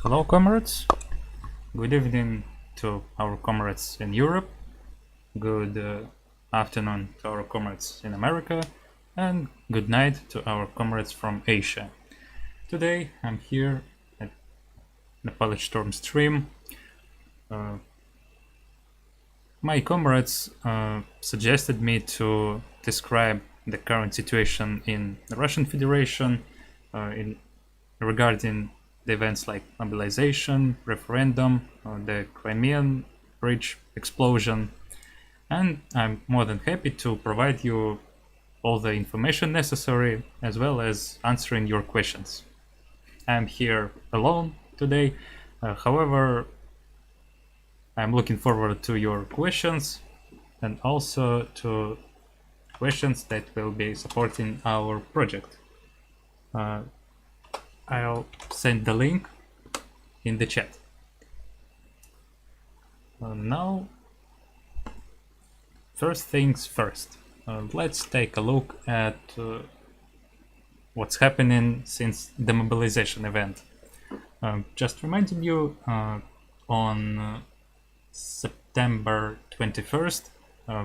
Hello, comrades. Good evening to our comrades in Europe. Good afternoon to our comrades in America. And good night to our comrades from Asia. Today I'm here at the Polish Storm stream. My comrades suggested me to describe the current situation in the Russian Federation regarding the events like Mobilization, Referendum, the Crimean Bridge explosion, and I'm more than happy to provide you all the information necessary as well as answering your questions. I'm here alone today, however, I'm looking forward to your questions and also to questions that will be supporting our project. I'll send the link in the chat. Now, first things first, let's take a look at what's happening since the mobilization event. Just reminding you, on September 21st,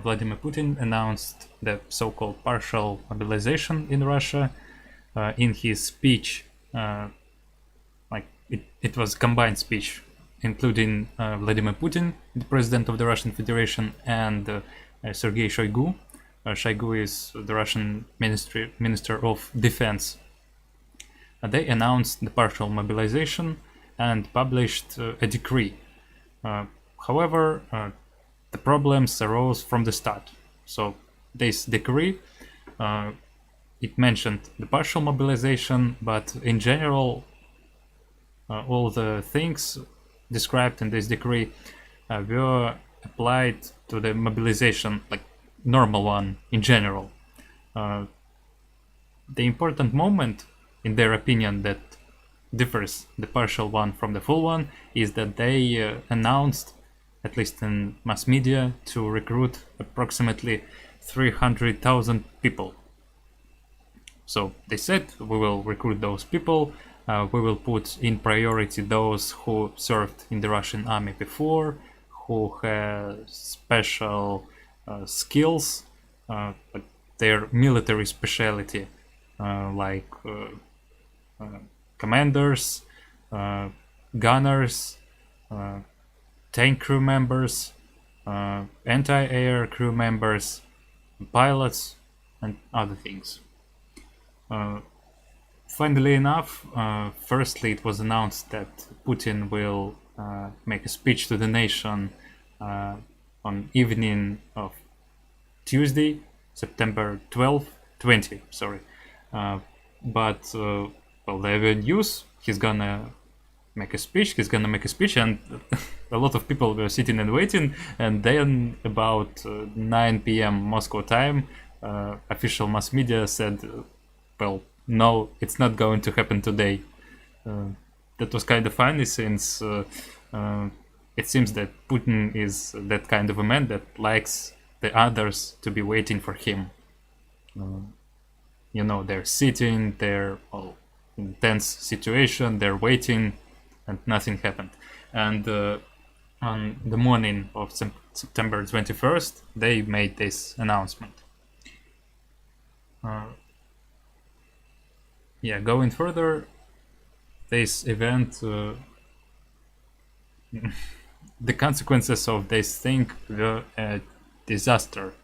Vladimir Putin announced the so-called partial mobilization in Russia. In his speech, it was a combined speech, including Vladimir Putin, the president of the Russian Federation, and Sergei Shoigu. Shoigu is the Russian Minister of Defense. They announced the partial mobilization and published a decree. However, the problems arose from the start. So this decree, it mentioned the partial mobilization, but in general, all the things described in this decree were applied to the mobilization, like normal one in general. The important moment, in their opinion, that differs the partial one from the full one is that they announced, at least in mass media, to recruit approximately 300,000 people. So they said, we will recruit those people, we will put in priority those who served in the Russian army before, who have special skills, their military specialty, like commanders, gunners, tank crew members, anti-air crew members, pilots, and other things. Funnily enough, firstly it was announced that Putin will make a speech to the nation on evening of Tuesday, September 20, but well, there were news he's gonna make a speech, and a lot of people were sitting and waiting, and then about 9 p.m. Moscow time, official mass media said, well, no, it's not going to happen today. That was kind of funny, since it seems that Putin is that kind of a man that likes the others to be waiting for him. You know, they're sitting, they're all in tense situation, they're waiting, and nothing happened. And on the morning of September 21st, they made this announcement. Yeah, going further, this event, the consequences of this thing were a disaster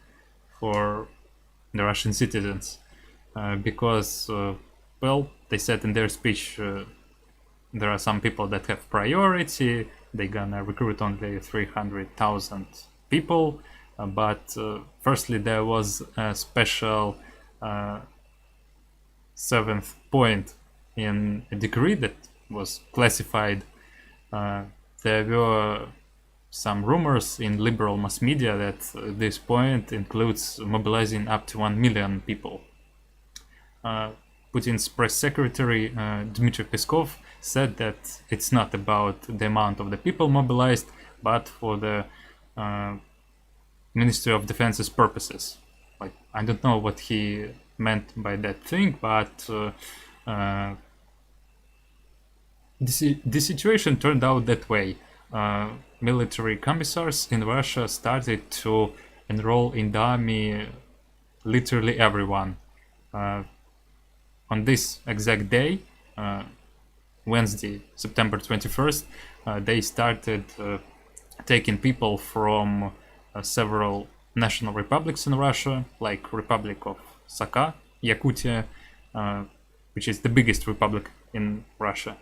for the Russian citizens, because, well, they said in their speech, there are some people that have priority, they're gonna recruit only 300,000 people, but firstly there was a special seventh point in a decree that was classified. There were some rumors in liberal mass media that this point includes mobilizing up to 1 million people. Putin's press secretary, Dmitry Peskov, said that it's not about the amount of the people mobilized, but for the Ministry of Defense's purposes. Like, I don't know what he meant by that thing, but the situation turned out that way. Military commissars in Russia started to enroll in the army literally everyone. On this exact day, Wednesday, September 21st, they started taking people from several national republics in Russia, like Republic of Sakha, Yakutia, which is the biggest republic in Russia,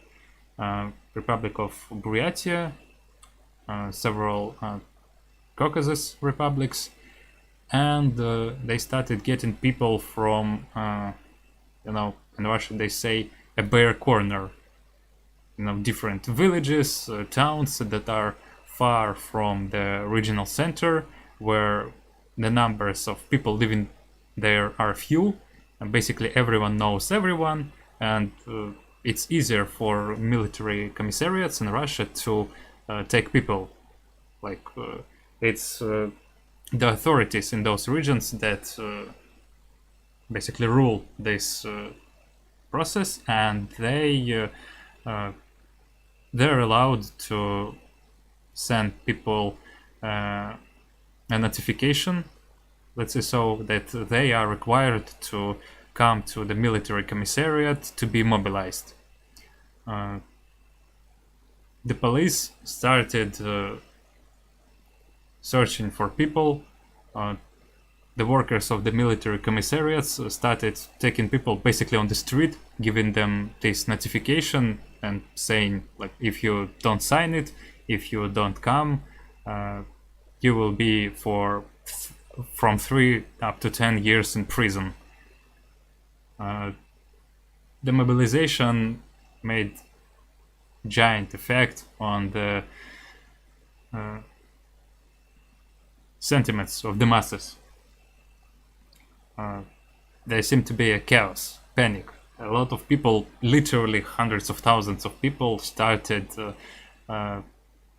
Republic of Buryatia, several Caucasus republics, and they started getting people from, in Russia they say a bare corner, different villages, towns that are far from the regional center, where the numbers of people living there are few, and basically everyone knows everyone, and it's easier for military commissariats in Russia to take people. It's the authorities in those regions that basically rule this process, and they're allowed to send people a notification, let's say, so that they are required to come to the military commissariat to be mobilized. The police started searching for people. The workers of the military commissariats started taking people basically on the street, giving them this notification and saying, like, if you don't sign it, if you don't come, you will be from 3 up to 10 years in prison. The mobilization made giant effect on the sentiments of the masses. There seemed to be a chaos, panic. A lot of people, literally hundreds of thousands of people, started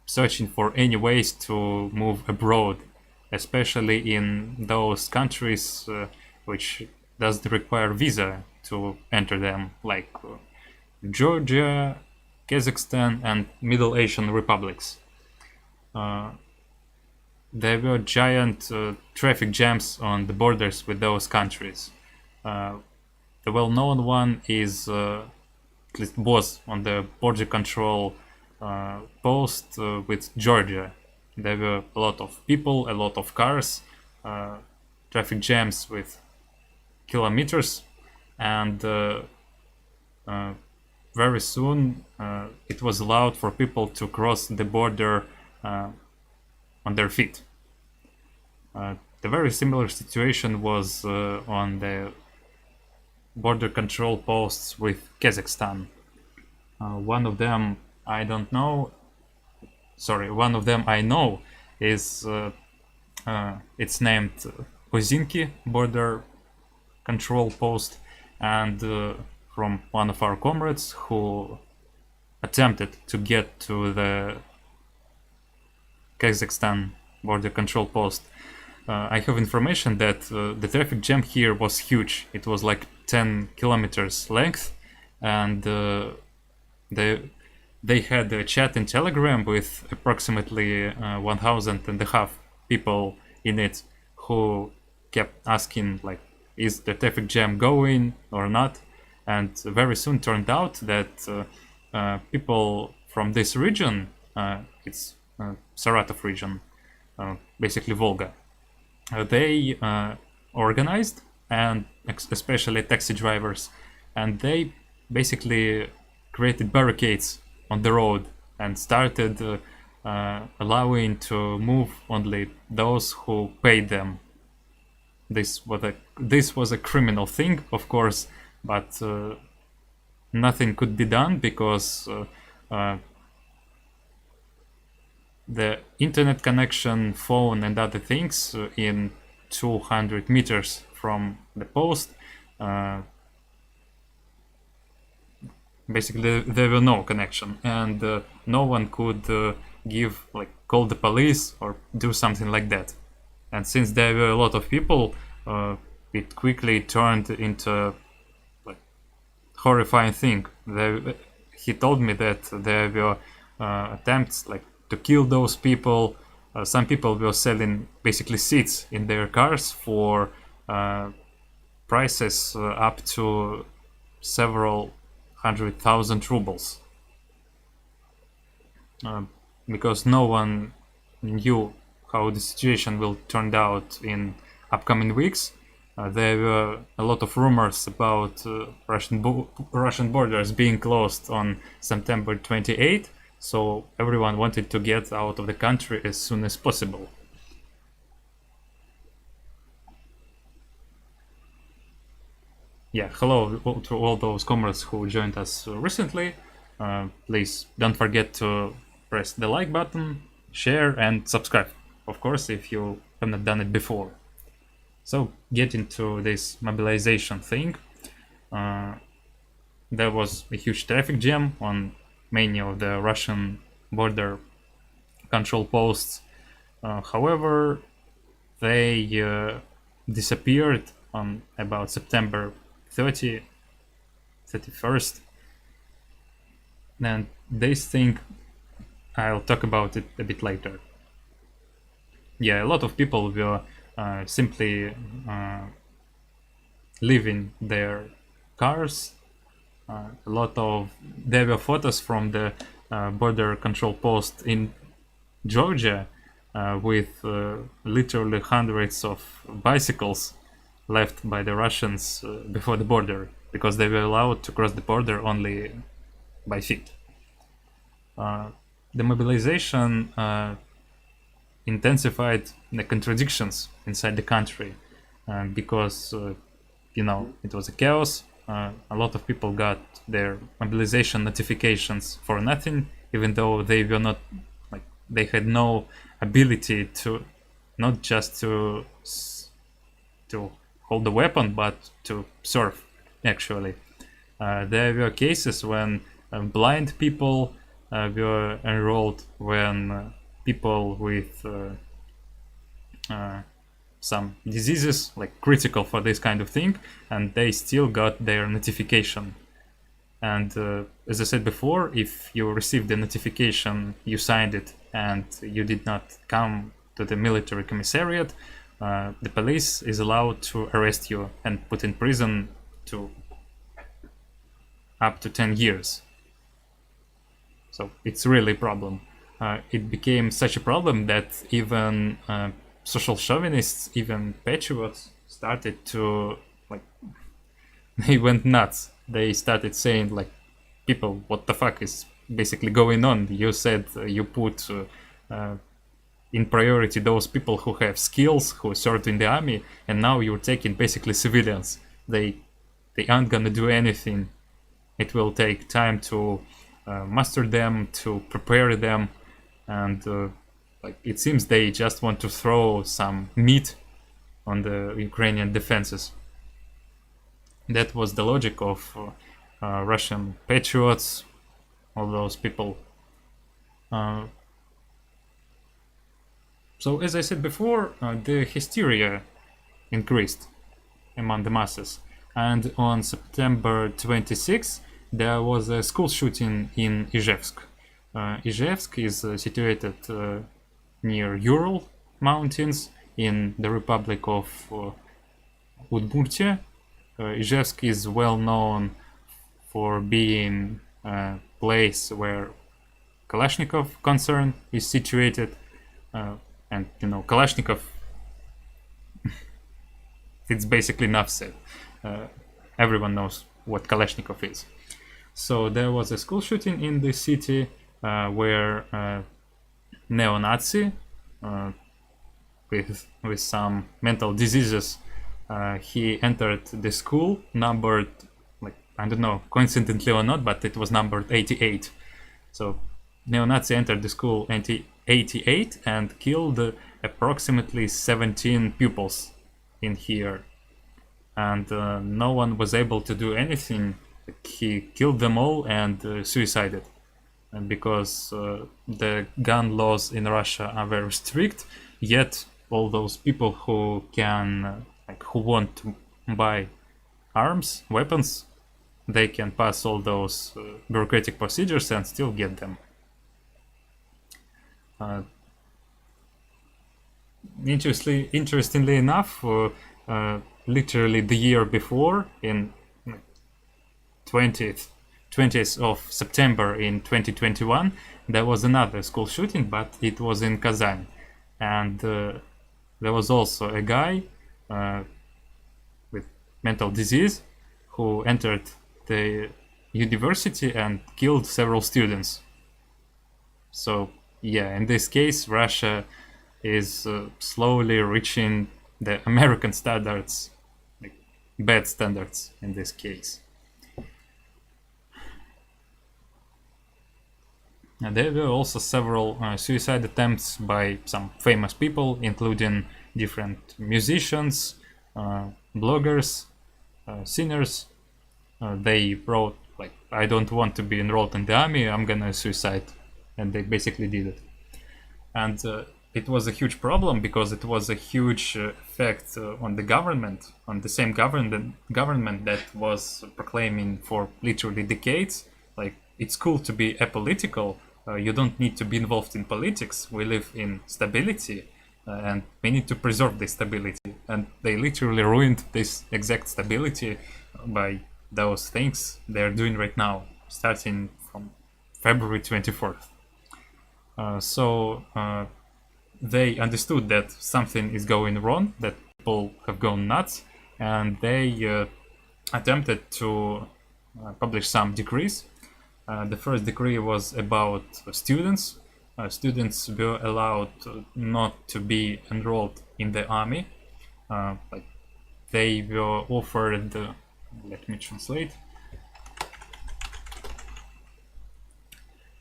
searching for any ways to move abroad, especially in those countries which doesn't require visa to enter them, like Georgia, Kazakhstan, and Middle Asian republics. There were giant traffic jams on the borders with those countries. The well-known one is, at least was on the border control post with Georgia. There were a lot of people, a lot of cars, traffic jams with kilometers, and very soon it was allowed for people to cross the border on their feet. The very similar situation was on the border control posts with Kazakhstan. One of them I know is it's named Ozinki border control post, and from one of our comrades who attempted to get to the Kazakhstan border control post, I have information that the traffic jam here was huge. It was like 10 kilometers length, and they had a chat in Telegram with approximately 1,500 people in it, who kept asking, like, is the traffic jam going or not? And very soon turned out that people from this region, it's Saratov region, basically Volga, they organized, and especially taxi drivers, and they basically created barricades on the road and started allowing to move only those who paid them. This was a criminal thing, of course, but nothing could be done because the internet connection, phone, and other things in 200 meters from the post, basically there were no connection, and no one could call the police or do something like that. And since there were a lot of people, it quickly turned into horrifying thing. he told me that there were attempts like to kill those people. Some people were selling basically seats in their cars for prices up to several 100,000 rubles, because no one knew how the situation will turn out in upcoming weeks. There were a lot of rumors about Russian borders being closed on September 28th, so everyone wanted to get out of the country as soon as possible. Yeah, hello to all those comrades who joined us recently. Please don't forget to press the like button, share, and subscribe, of course, if you have not done it before. So, get into this mobilization thing. There was a huge traffic jam on many of the Russian border control posts. However, they disappeared on about September 31st. And this thing, I'll talk about it a bit later. Yeah, a lot of people were simply leaving their cars. There were photos from the border control post in Georgia with literally hundreds of bicycles left by the Russians before the border, because they were allowed to cross the border only by feet. The mobilization intensified the contradictions inside the country because, it was a chaos. A lot of people got their mobilization notifications for nothing, even though they were not, they had no ability to, not just to hold the weapon, but to serve, actually. There were cases when blind people were enrolled, when people with some diseases, like critical for this kind of thing, and they still got their notification. And as I said before, if you received the notification, you signed it, and you did not come to the military commissariat, the police is allowed to arrest you and put in prison to up to 10 years. So it's really a problem. It became such a problem that even social chauvinists, even patriots, started to, they went nuts. They started saying, people, what the fuck is basically going on? You said you put in priority those people who have skills, who served in the army, and now you're taking basically civilians. They aren't gonna do anything. It will take time to master them, to prepare them, and it seems they just want to throw some meat on the Ukrainian defenses. That was the logic of Russian patriots, all those people. So as I said before, the hysteria increased among the masses. And on September 26th, there was a school shooting in Izhevsk. Izhevsk is situated near Ural Mountains in the Republic of Udmurtia. Izhevsk is well known for being a place where Kalashnikov concern is situated, and Kalashnikov, it's basically enough said. Everyone knows what Kalashnikov is. So there was a school shooting in the city where neo-Nazi with some mental diseases, he entered the school numbered, I don't know, coincidentally or not, but it was numbered 88. So neo-Nazi entered the school 88 and killed approximately 17 pupils in here. And no one was able to do anything. He killed them all and suicided. And because the gun laws in Russia are very strict, yet all those people who can, who want to buy arms, weapons, they can pass all those bureaucratic procedures and still get them. Interestingly enough, literally the year before, in 20th of September in 2021, there was another school shooting, but it was in Kazan, and there was also a guy with mental disease who entered the university and killed several students. So yeah, in this case, Russia is slowly reaching the American standards, like bad standards in this case. And there were also several suicide attempts by some famous people, including different musicians, bloggers, singers. They wrote like, "I don't want to be enrolled in the army, I'm gonna suicide," and they basically did it. And it was a huge problem because it was a huge effect on the government, on the same government that was proclaiming for literally decades, like, it's cool to be apolitical, you don't need to be involved in politics, we live in stability, and we need to preserve this stability. And they literally ruined this exact stability by those things they're doing right now, starting from February 24th. They understood that something is going wrong, that people have gone nuts, and they attempted to publish some decrees. The first decree was about students. Students were allowed not to be enrolled in the army. Like they were offered, let me translate.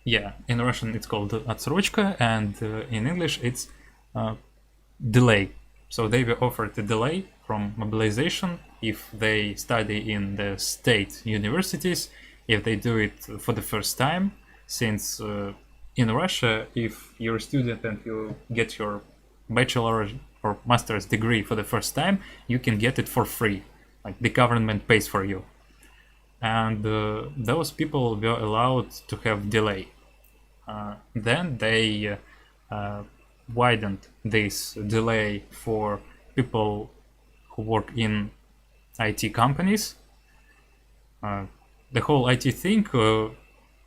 Yeah, in Russian it's called отсрочка, and in English it's delay. So they were offered a delay from mobilization if they study in the state universities, if they do it for the first time, since in Russia, if you're a student and you get your bachelor or master's degree for the first time, you can get it for free. Like the government pays for you. And those people were allowed to have delay. Then they widened this delay for people who work in IT companies. The whole IT thing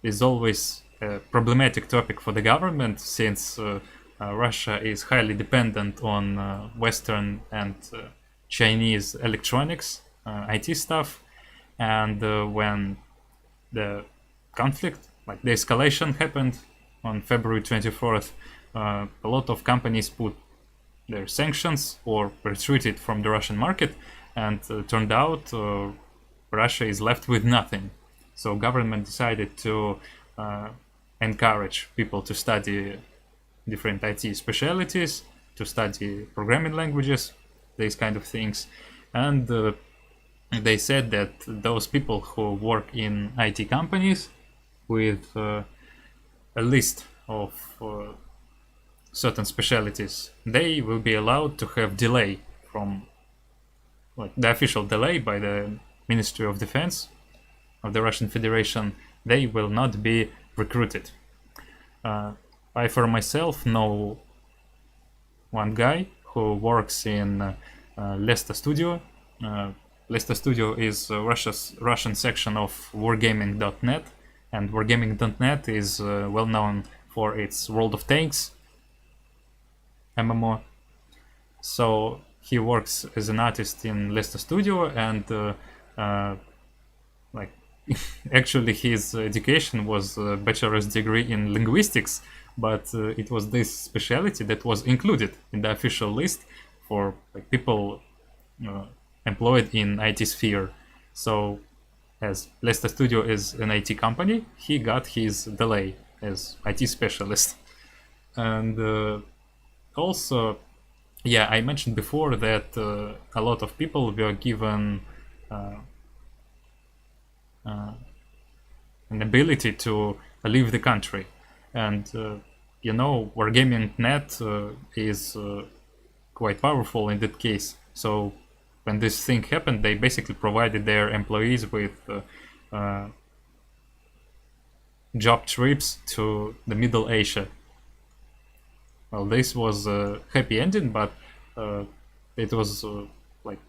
is always a problematic topic for the government, since Russia is highly dependent on Western and Chinese electronics, IT stuff, and when the conflict, like the escalation, happened on February 24th, a lot of companies put their sanctions or retreated from the Russian market, and turned out Russia is left with nothing. So government decided to encourage people to study different IT specialties, to study programming languages, these kind of things. And they said that those people who work in IT companies with a list of certain specialties, they will be allowed to have delay from, like, the official delay by the Ministry of Defense of the Russian Federation. They will not be recruited. I for myself know one guy who works in Lesta Studio. Lesta Studio is Russia's Russian section of wargaming.net, and wargaming.net is well known for its World of Tanks MMO. So he works as an artist in Lesta Studio, and like actually his education was a bachelor's degree in linguistics, but it was this specialty that was included in the official list for, like, people employed in IT sphere. So as Lesta Studio is an IT company, he got his delay as IT specialist. And also, yeah, I mentioned before that a lot of people were given an ability to leave the country. And you know, wargaming.net is quite powerful in that case. So when this thing happened, they basically provided their employees with job trips to the Middle Asia. Well, this was a happy ending, but it was like,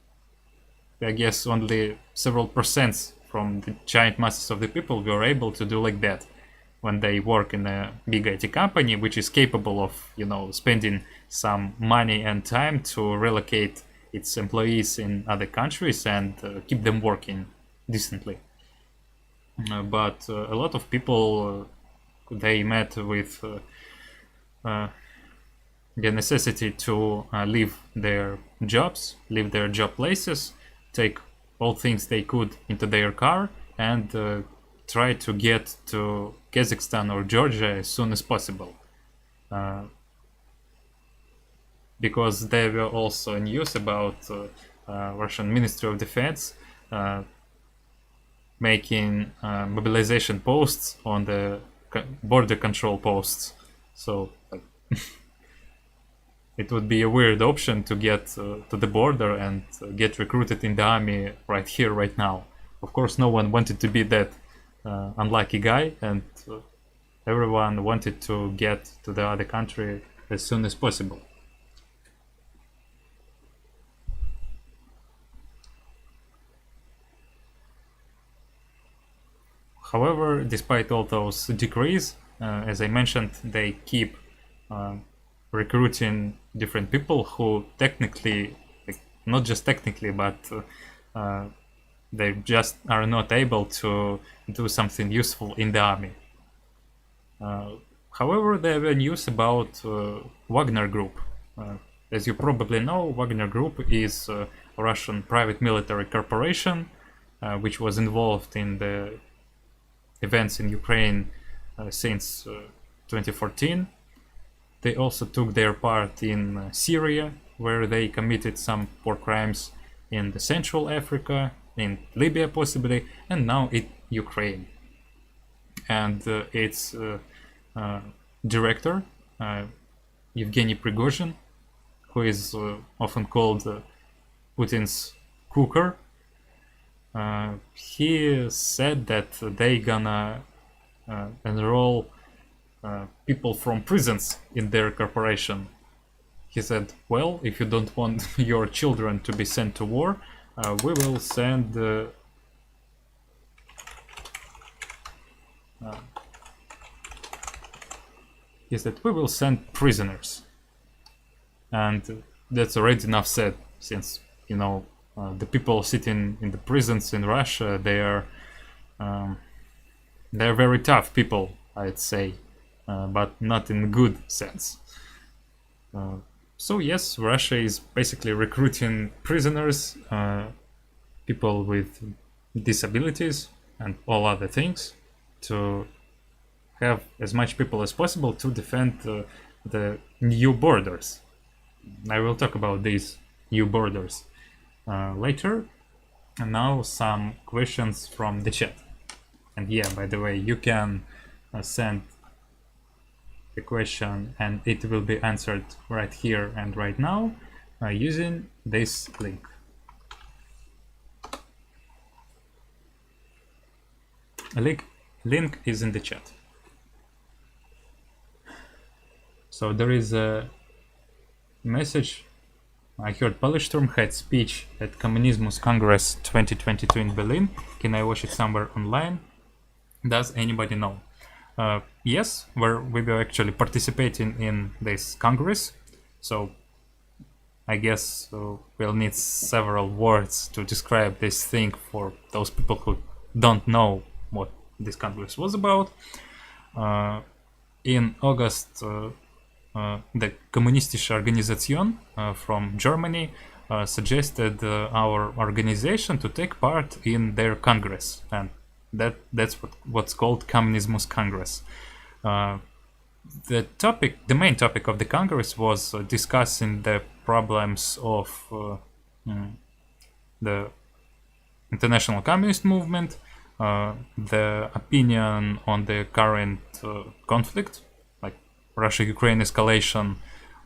I guess, only several percents from the giant masses of the people were able to do like that when they work in a big IT company, which is capable of, spending some money and time to relocate its employees in other countries and keep them working decently. But a lot of people, they met with the necessity to leave their jobs, leave their job places, take all things they could into their car, and try to get to Kazakhstan or Georgia as soon as possible. Because there were also news about Russian Ministry of Defense making mobilization posts on the border control posts. So it would be a weird option to get to the border and get recruited in the army right here, right now. Of course, no one wanted to be that unlucky guy, and everyone wanted to get to the other country as soon as possible. However, despite all those decrees, as I mentioned, they keep recruiting different people who technically, not just technically, but they just are not able to do something useful in the army. However, there were news about Wagner Group. As you probably know, Wagner Group is a Russian private military corporation which was involved in the events in Ukraine since 2014. They also took their part in Syria, where they committed some war crimes, in the Central Africa, in Libya possibly, and now in Ukraine. And its director, Yevgeny Prigozhin, who is often called Putin's cooker, he said that they gonna enroll people from prisons in their corporation. He said, well, if you don't want your children to be sent to war, we will send he said, we will send prisoners. And that's already enough said, since, the people sitting in the prisons in Russia, they're very tough people, I'd say, but not in a good sense. So yes, Russia is basically recruiting prisoners, people with disabilities and all other things, to have as much people as possible to defend the new borders. I will talk about these new borders later. And now some questions from the chat. And yeah, by the way, you can send the question and it will be answered right here and right now using this link. A link is in the chat. So there is a message. I heard Palesturm had speech at Communism Congress 2022 in Berlin. Can I watch it somewhere online? Does anybody know? Yes, we were actually participating in this Congress. So I guess we'll need several words to describe this thing for those people who don't know what this Congress was about. In August, the Kommunistische Organisation from Germany suggested our organization to take part in their Congress, and that's what's called Communism Congress. The main topic of the Congress was discussing the problems of the international communist movement, the opinion on the current conflict, like Russia-Ukraine escalation,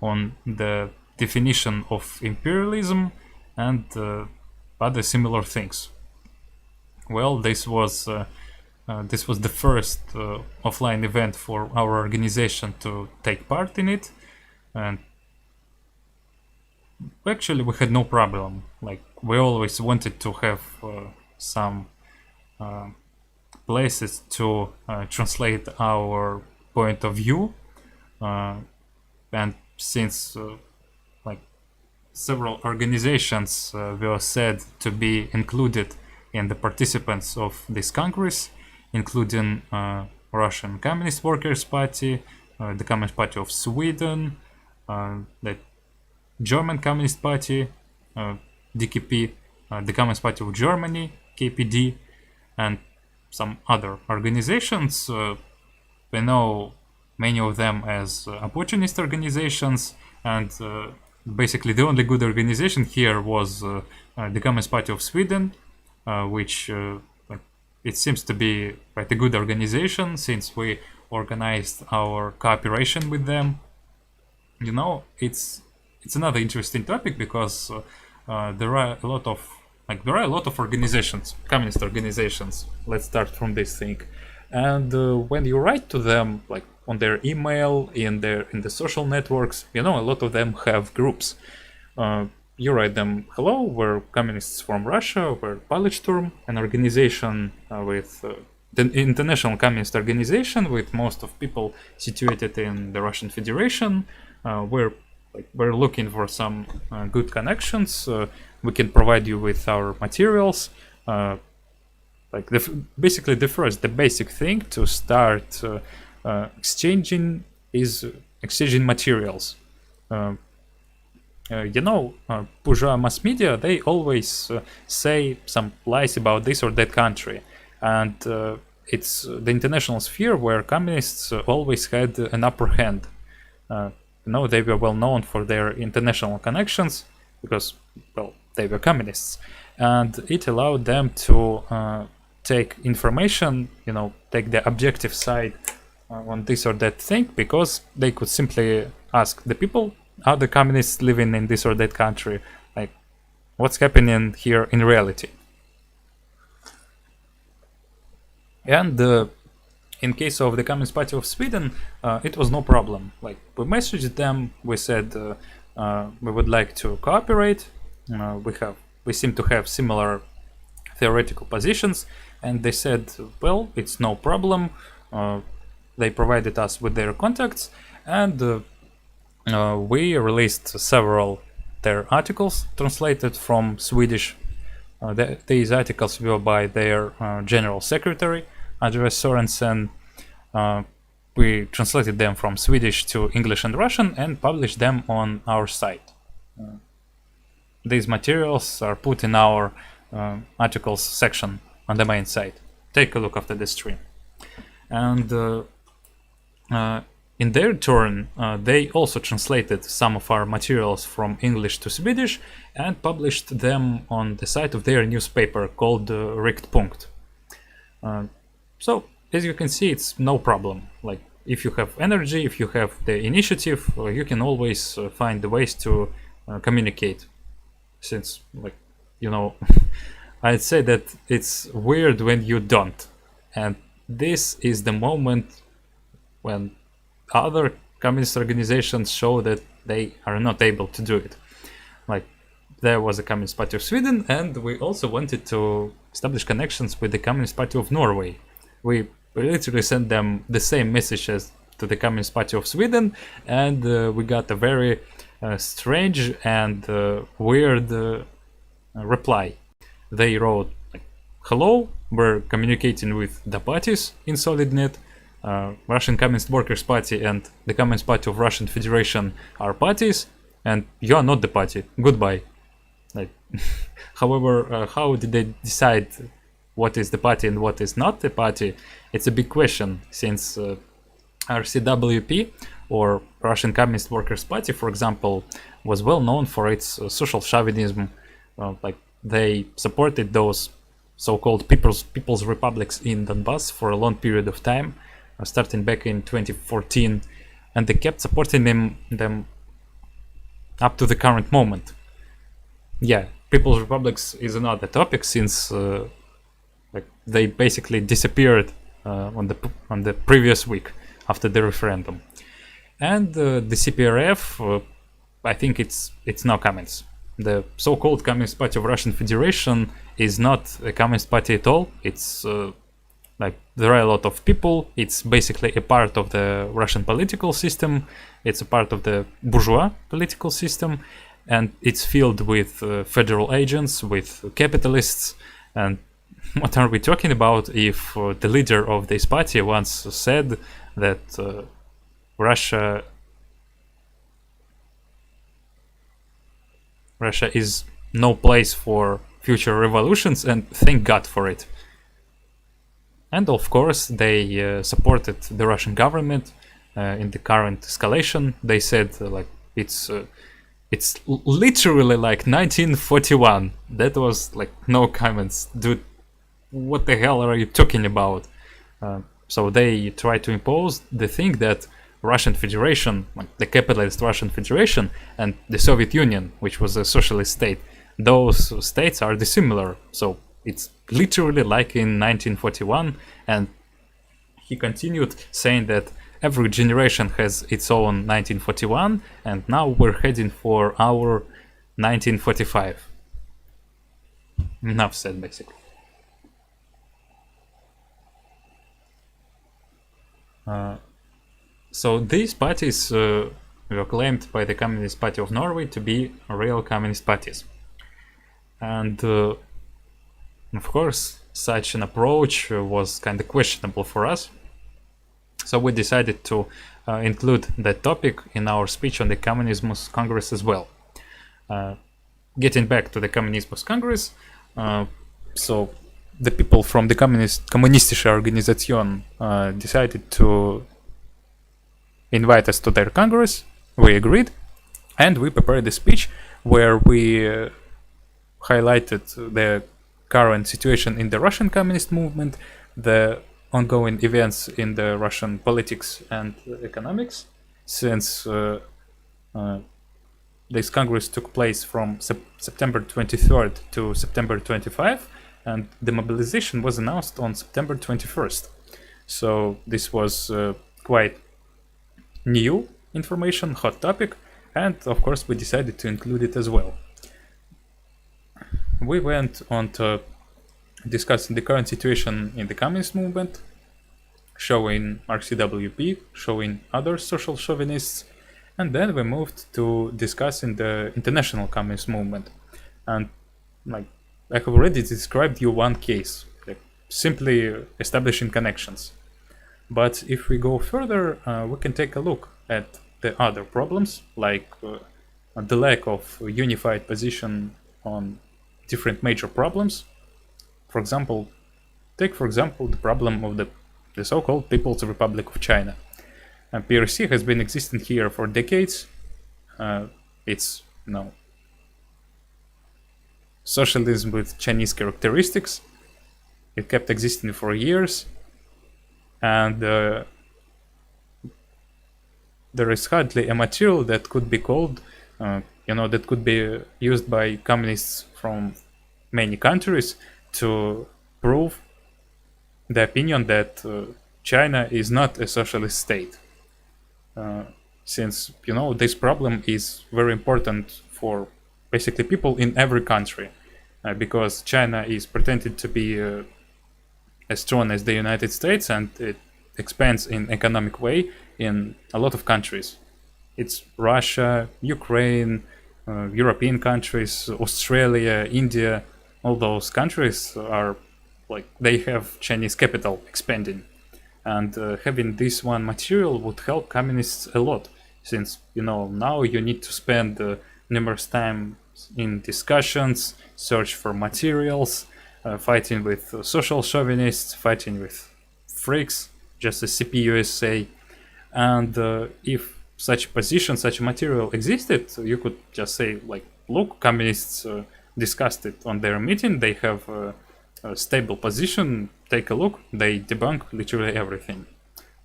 on the definition of imperialism, and other similar things. well, this was the first offline event for our organization to take part in it, and actually we had no problem. Like, we always wanted to have some places to translate our point of view, and since like several organizations were said to be included in the participants of this Congress, including Russian Communist Workers' Party, the Communist Party of Sweden, the German Communist Party, DKP, the Communist Party of Germany, KPD, and some other organizations. We know many of them as opportunist organizations, and basically the only good organization here was the Communist Party of Sweden, which it seems to be quite a good organization since we organized our cooperation with them. You know, it's another interesting topic because there are a lot of organizations, communist organizations. Let's start from this thing. And when you write to them, like on their email, in the social networks, you know, a lot of them have groups. You write them, hello, we're communists from Russia, we're Palachturm, an organization with the international communist organization with most of people situated in the Russian Federation. We're looking for some good connections. We can provide you with our materials. Basically the basic thing to start exchanging is exchanging materials. Bourgeois mass media, they always say some lies about this or that country, and it's the international sphere where communists always had an upper hand. They were well known for their international connections because, well, they were communists, and it allowed them to take information, take the objective side on this or that thing, because they could simply ask the people, are the communists living in this or that country, like what's happening here in reality. And in case of the Communist Party of Sweden, it was no problem. Like, we messaged them, we said we would like to cooperate. We seem to have similar theoretical positions, and they said, well, it's no problem. They provided us with their contacts, and we released several their articles translated from Swedish. These articles were by their General Secretary, Andreas Sorensen. We translated them from Swedish to English and Russian and published them on our site. These materials are put in our articles section on the main site. Take a look after the stream. And in their turn, they also translated some of our materials from English to Swedish and published them on the site of their newspaper called Richtpunkt. So, as you can see, it's no problem. Like, if you have energy, if you have the initiative, you can always find the ways to communicate. Since, I'd say that it's weird when you don't. And this is the moment when other communist organizations show that they are not able to do it. Like, there was a Communist Party of Sweden, and we also wanted to establish connections with the Communist Party of Norway. We literally sent them the same message as to the Communist Party of Sweden, and we got a very strange and weird reply. They wrote, like, hello, we're communicating with the parties in SolidNet. Russian Communist Workers' Party and the Communist Party of Russian Federation are parties, and you are not the party. Goodbye. Like, however, how did they decide what is the party and what is not the party? It's a big question, since RCWP, or Russian Communist Workers' Party, for example, was well known for its social chauvinism. Like, they supported those so-called people's republics in Donbass for a long period of time, starting back in 2014, and they kept supporting them up to the current moment. Yeah, people's republics is another topic, since Like they basically disappeared on the previous week after the referendum. And the CPRF, I think it's no comments. The so-called Communist Party of Russian Federation is not a communist party at all. It's like there are a lot of people. It's basically a part of the Russian political system. It's a part of the bourgeois political system, and it's filled with federal agents, with capitalists. And what are we talking about if the leader of this party once said that Russia is no place for future revolutions, and thank God for it. And of course, they supported the Russian government in the current escalation. They said like it's literally like 1941. That was like no comments, dude. What the hell are you talking about? So they try to impose the thing that Russian Federation, like the capitalist Russian Federation, and the Soviet Union, which was a socialist state, those states are dissimilar. So it's literally like in 1941. And he continued saying that every generation has its own 1941, and now we're heading for our 1945. Enough said, basically. So these parties were claimed by the Communist Party of Norway to be real communist parties. And of course, such an approach was kind of questionable for us. So we decided to include that topic in our speech on the Communism Congress as well. Getting back to the Communism Congress, so the people from the Kommunistische Organisation decided to invite us to their Congress. We agreed, and we prepared a speech where we highlighted the current situation in the Russian communist movement, the ongoing events in the Russian politics and economics, since this Congress took place from September 23rd to September 25th, and the mobilization was announced on September 21st. So this was quite new information, hot topic, and of course we decided to include it as well. We went on to discussing the current situation in the communist movement, showing RCWP, showing other social chauvinists, and then we moved to discussing the international communist movement. And like I have already described you one case, like simply establishing connections. But if we go further, we can take a look at the other problems, like the lack of unified position on different major problems. For example, take the problem of the so-called People's Republic of China. PRC has been existing here for decades. It's socialism with Chinese characteristics. It kept existing for years, and there is hardly a material that could be called, that could be used by communists from many countries to prove the opinion that China is not a socialist state. Since this problem is very important for basically people in every country, because China is pretended to be as strong as the United States, and it expands in economic way in a lot of countries. It's Russia, Ukraine, European countries, Australia, India. All those countries are like they have Chinese capital expanding, and having this one material would help communists a lot, since now you need to spend numerous time in discussions, search for materials, fighting with social chauvinists, fighting with freaks, just as CPUSA. And if such position, such material existed, you could just say, like, look, communists discussed it on their meeting, they have a stable position, take a look, they debunk literally everything.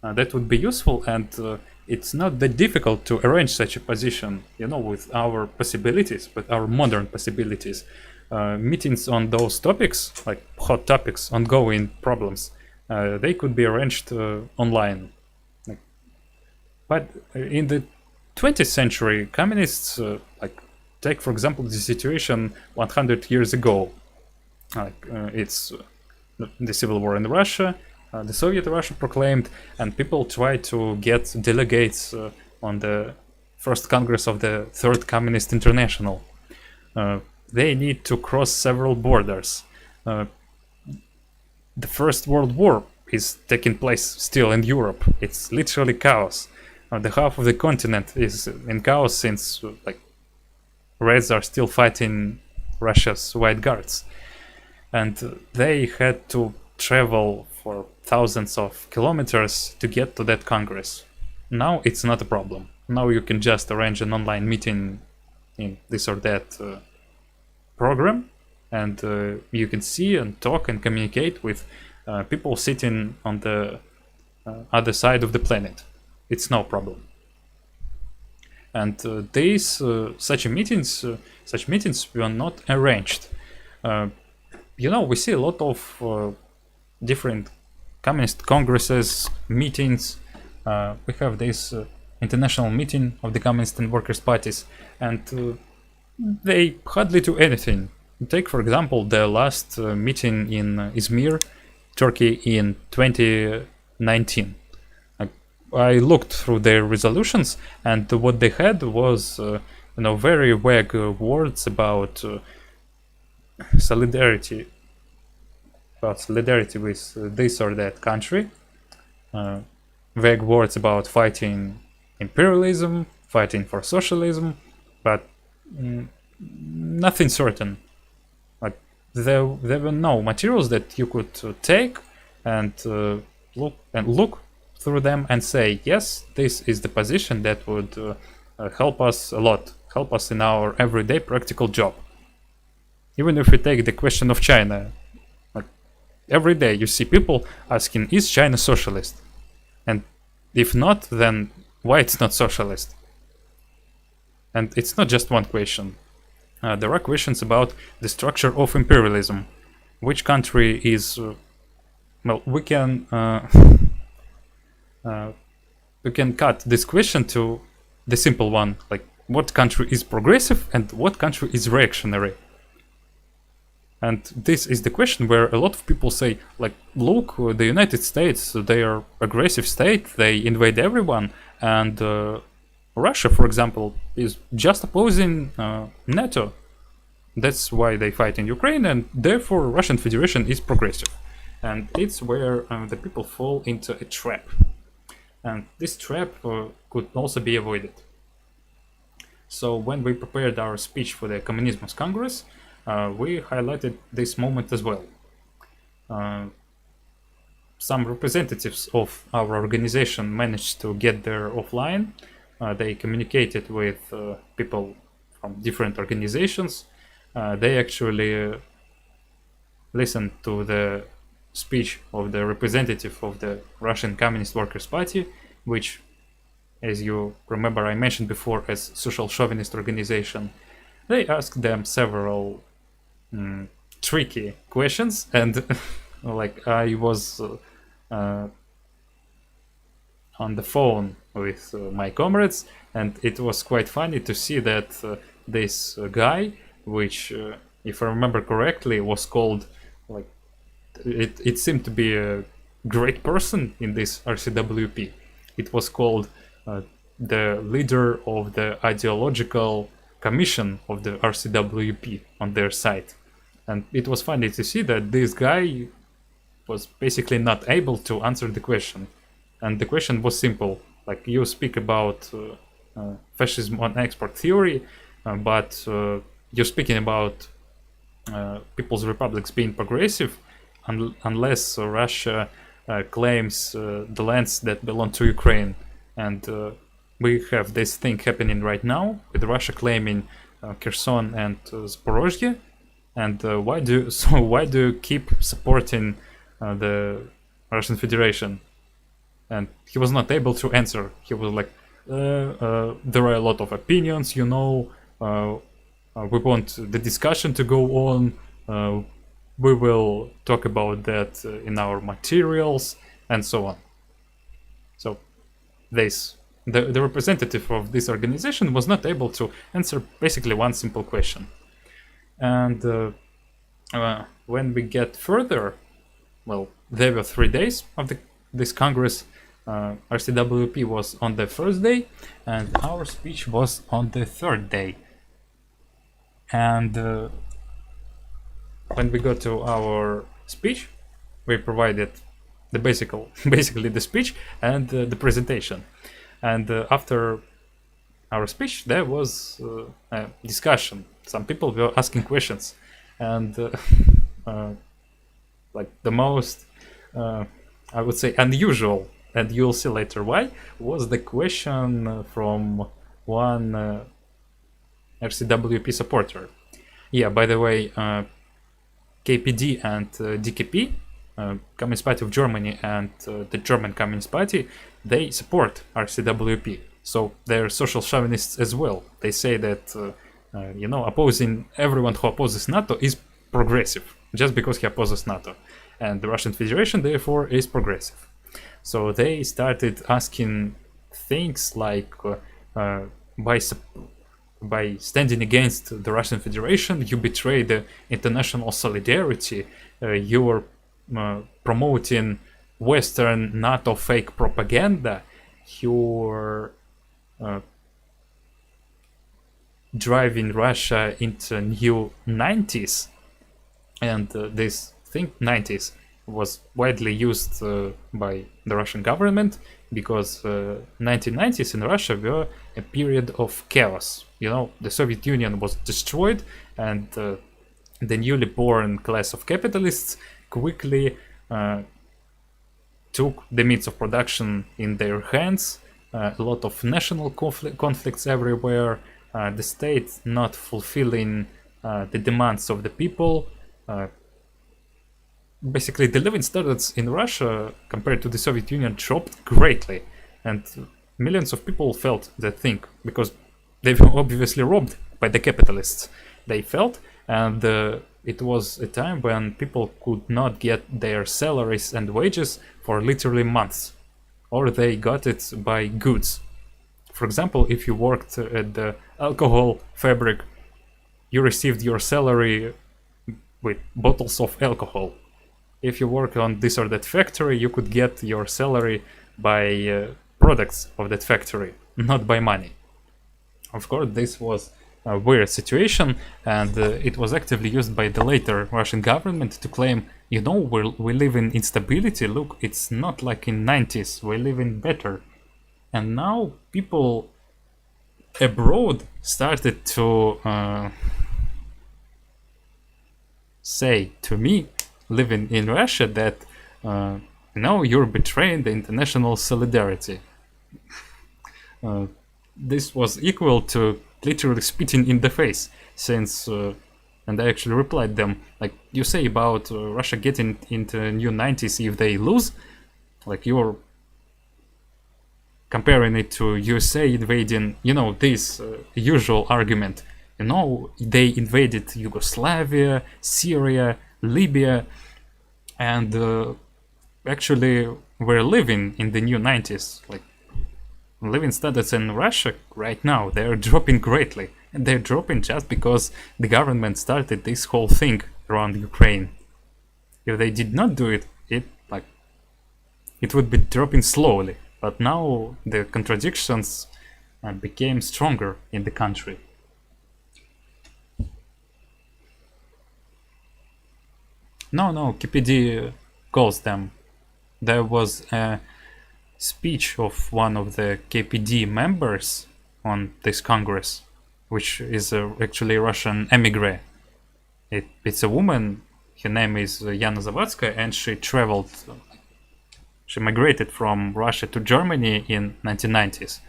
That would be useful, and it's not that difficult to arrange such a position, with our possibilities, with our modern possibilities. meetings on those topics, like hot topics, ongoing problems, they could be arranged online. But in the 20th century, communists, take for example the situation 100 years ago. It's the civil war in Russia, the Soviet Russia proclaimed, and people tried to get delegates on the first Congress of the Third Communist International. They need to cross several borders. The First World War is taking place still in Europe. It's literally chaos. The half of the continent is in chaos since Reds are still fighting Russia's White Guards. And they had to travel for thousands of kilometers to get to that Congress. Now it's not a problem. Now you can just arrange an online meeting in this or that program, and you can see and talk and communicate with people sitting on the other side of the planet. It's no problem. And such meetings were not arranged. We see a lot of different communist congresses, meetings. We have this international meeting of the communist and workers' parties, and they hardly do anything. Take, for example, the last meeting in Izmir, Turkey, in 2019. I looked through their resolutions, and what they had was, very vague words about solidarity with this or that country, vague words about fighting imperialism, fighting for socialism, but nothing certain. There were no materials that you could take and look through them and say, yes, this is the position that would help us a lot, help us in our everyday practical job. Even if we take the question of China, every day you see people asking, is China socialist? And if not, then why it's not socialist? And it's not just one question. There are questions about the structure of imperialism. Which country is... we can cut this question to the simple one, like what country is progressive and what country is reactionary. And this is the question where a lot of people say, look, the United States, they are aggressive state, they invade everyone, and Russia, for example, is just opposing NATO. That's why they fight in Ukraine, and therefore Russian Federation is progressive. And it's where the people fall into a trap. And this trap could also be avoided. So when we prepared our speech for the Communism Congress, we highlighted this moment as well. Some representatives of our organization managed to get there offline. They communicated with people from different organizations. They actually listened to the speech of the representative of the Russian Communist Workers' Party, which, as you remember, I mentioned before as social chauvinist organization. They asked them several tricky questions, and I was on the phone with my comrades, and it was quite funny to see that this guy, which if I remember correctly was called, it seemed to be a great person in this RCWP. It was called the leader of the Ideological Commission of the RCWP on their site. And it was funny to see that this guy was basically not able to answer the question. And the question was simple, you speak about fascism on export theory, but you're speaking about People's Republics being progressive unless Russia claims the lands that belong to Ukraine. And we have this thing happening right now with Russia claiming Kherson and Zaporozhye. And why do you keep supporting the Russian Federation? And he was not able to answer. He was like, there are a lot of opinions, we want the discussion to go on. We will talk about that in our materials and so on. So the representative of this organization was not able to answer basically one simple question. And when we get further, well, there were 3 days of this Congress. RCWP was on the first day, and our speech was on the third day. And when we got to our speech, we provided the basically the speech and the presentation. And after our speech, there was a discussion. Some people were asking questions, and like the most, I would say, unusual, and you'll see later why, was the question from one RCWP supporter. Yeah, by the way, KPD and DKP, Communist Party of Germany and the German Communist Party, they support RCWP. So they're social chauvinists as well. They say that, opposing everyone who opposes NATO is progressive, just because he opposes NATO. And the Russian Federation, therefore, is progressive. So they started asking things like, by standing against the Russian Federation, you betray the international solidarity, you are promoting Western NATO fake propaganda, you're driving Russia into new 90s. And this thing, 90s, was widely used by the Russian government because 1990s in Russia were a period of chaos. The Soviet Union was destroyed, and the newly born class of capitalists quickly took the means of production in their hands. A lot of national conflicts everywhere, the state not fulfilling the demands of the people. Basically, the living standards in Russia compared to the Soviet Union dropped greatly, and millions of people felt that thing because they were obviously robbed by the capitalists. They felt, and it was a time when people could not get their salaries and wages for literally months, or they got it by goods. For example, if you worked at the alcohol fabric, you received your salary with bottles of alcohol. If you work on this or that factory, you could get your salary by products of that factory, not by money. Of course, this was a weird situation, and it was actively used by the later Russian government to claim, we live in instability. Look, it's not like in 90s, we live in better. And now people abroad started to say to me, living in Russia, that you're betraying the international solidarity. This was equal to literally spitting in the face, since and I actually replied them, like, you say about Russia getting into new 90s if they lose, like you're comparing it to USA invading, this usual argument. They invaded Yugoslavia, Syria, Libya, and actually we're living in the new 90s. Like, living standards in Russia right now, they're dropping greatly, and they're dropping just because the government started this whole thing around Ukraine. If they did not do it, it would be dropping slowly. But now the contradictions became stronger in the country. No, KPD calls them. There was a speech of one of the KPD members on this Congress, which is actually a Russian emigre. It's a woman, her name is Yana Zavatskaya, and she migrated from Russia to Germany in 1990s.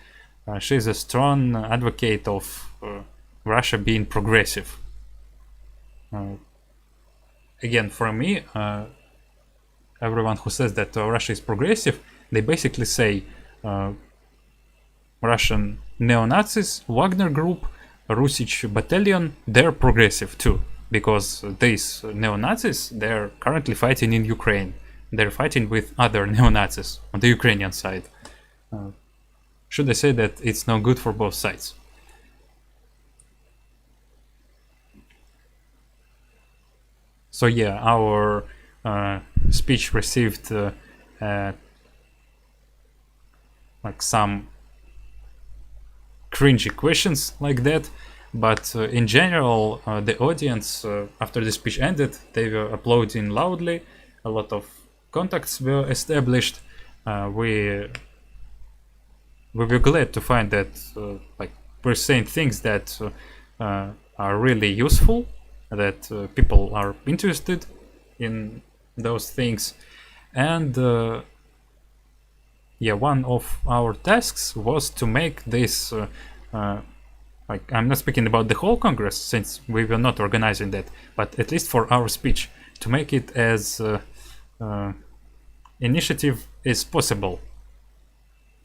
She's a strong advocate of Russia being progressive. Again, for me, everyone who says that Russia is progressive, they basically say Russian neo-Nazis, Wagner Group, Rusich battalion, they're progressive too, because these neo-Nazis, they're currently fighting in Ukraine. They're fighting with other neo-Nazis on the Ukrainian side. Should I say that it's no good for both sides? So yeah, our speech received like some cringy questions like that, but in general, the audience after the speech ended, they were applauding loudly. A lot of contacts were established. We were glad to find that like we're saying things that are really useful, that people are interested in those things, and yeah, one of our tasks was to make this like, I'm not speaking about the whole Congress since we were not organizing that, but at least for our speech, to make it as initiative as possible.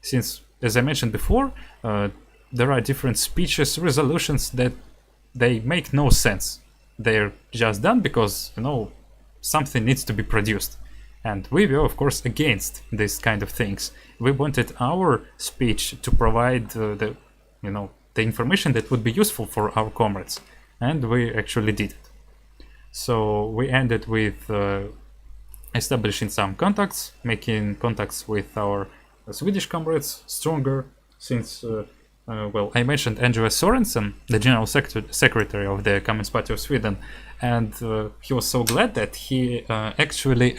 Since, as I mentioned before, there are different speeches, resolutions that they make no sense. They're just done because, you know, something needs to be produced. And we were, of course, against this kind of things. We wanted our speech to provide the information that would be useful for our comrades, and we actually did it. So we ended with establishing some contacts, making contacts with our Swedish comrades stronger, since well, I mentioned Andreas Sorensen, the General Secretary of the Communist Party of Sweden, and he was so glad that he actually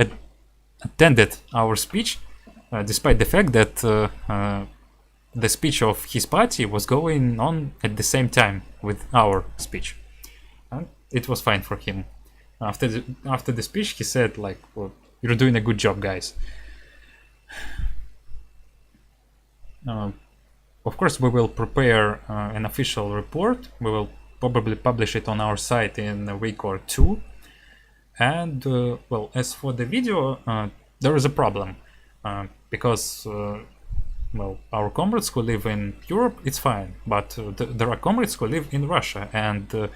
attended our speech, despite the fact that the speech of his party was going on at the same time with our speech. And it was fine for him. After the speech, he said, like, well, you're doing a good job, guys. Of course, we will prepare an official report. We will probably publish it on our site in a week or two. And, well, as for the video, there is a problem. Because, well, our comrades who live in Europe, it's fine. But there are comrades who live in Russia, and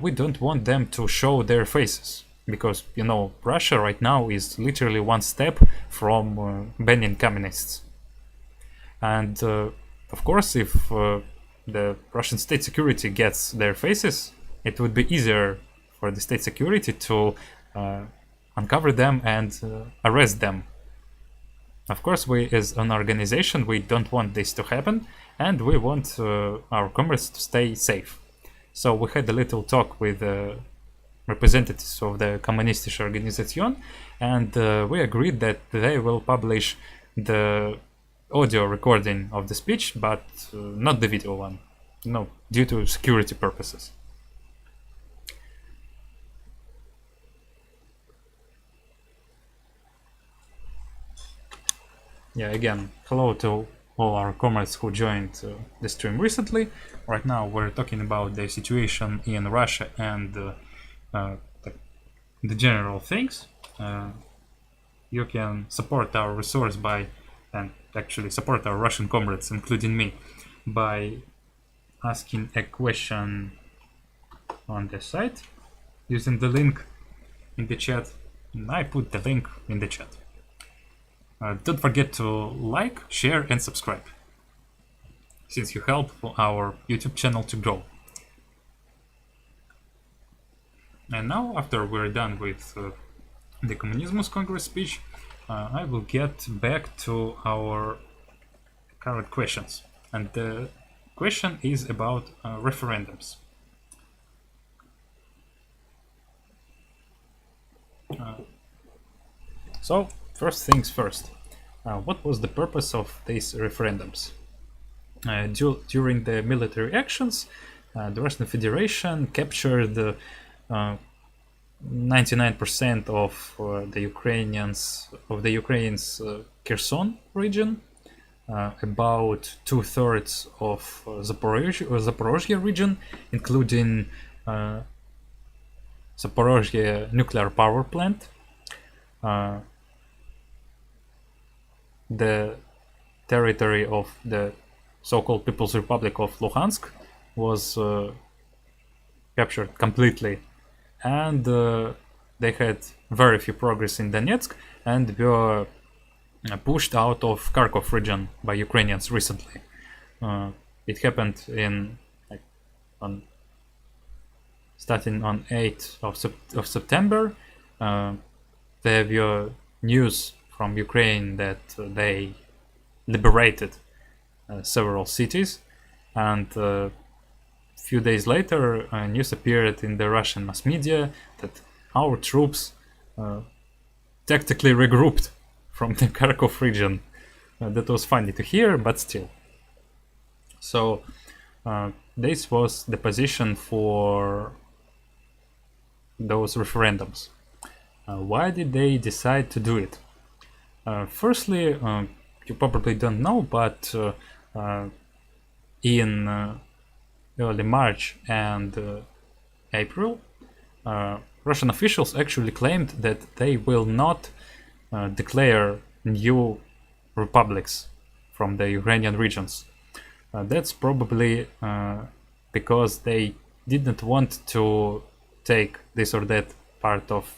we don't want them to show their faces. Because, you know, Russia right now is literally one step from banning communists. And, of course, if the Russian state security gets their faces, it would be easier for the state security to uncover them and arrest them. Of course, we as an organization, we don't want this to happen, and we want our comrades to stay safe. So we had a little talk with representatives of the Kommunistische Organisation, and we agreed that they will publish the audio recording of the speech, but not the video one, no, due to security purposes. Yeah, again, hello to all our comrades who joined the stream recently. Right now we're talking about the situation in Russia and the general things. You can support our resource by, and actually support our Russian comrades, including me, by asking a question on the site using the link in the chat. And I put the link in the chat. Don't forget to like, share and subscribe, since you help our YouTube channel to grow. And now, after we're done with the Communism Congress speech, I will get back to our current questions. And the question is about referendums. So, first things first. What was the purpose of these referendums? During the military actions, the Russian Federation captured 99% of the Ukraine's Kherson region, about 2/3 of Zaporozhye region, including Zaporozhye nuclear power plant, the territory of the so-called People's Republic of Luhansk, was captured completely, and they had very few progress in Donetsk and were pushed out of Kharkov region by Ukrainians recently. It happened starting on 8th of September. There were news from Ukraine that they liberated several cities, and few days later, news appeared in the Russian mass media that our troops tactically regrouped from the Kharkov region. That was funny to hear, but still. So this was the position for those referendums. Why did they decide to do it? Firstly, you probably don't know, but in early March and April, Russian officials actually claimed that they will not declare new republics from the Ukrainian regions. That's probably because they didn't want to take this or that part of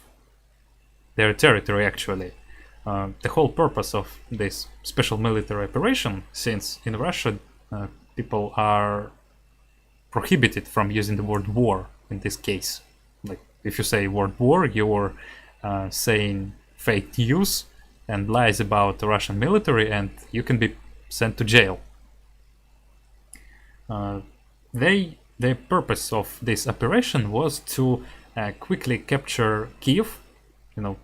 their territory, actually. The whole purpose of this special military operation, since in Russia people are prohibited from using the word war in this case. Like, if you say word war, you're saying fake news and lies about the Russian military, and you can be sent to jail. The purpose of this operation was to quickly capture Kiev,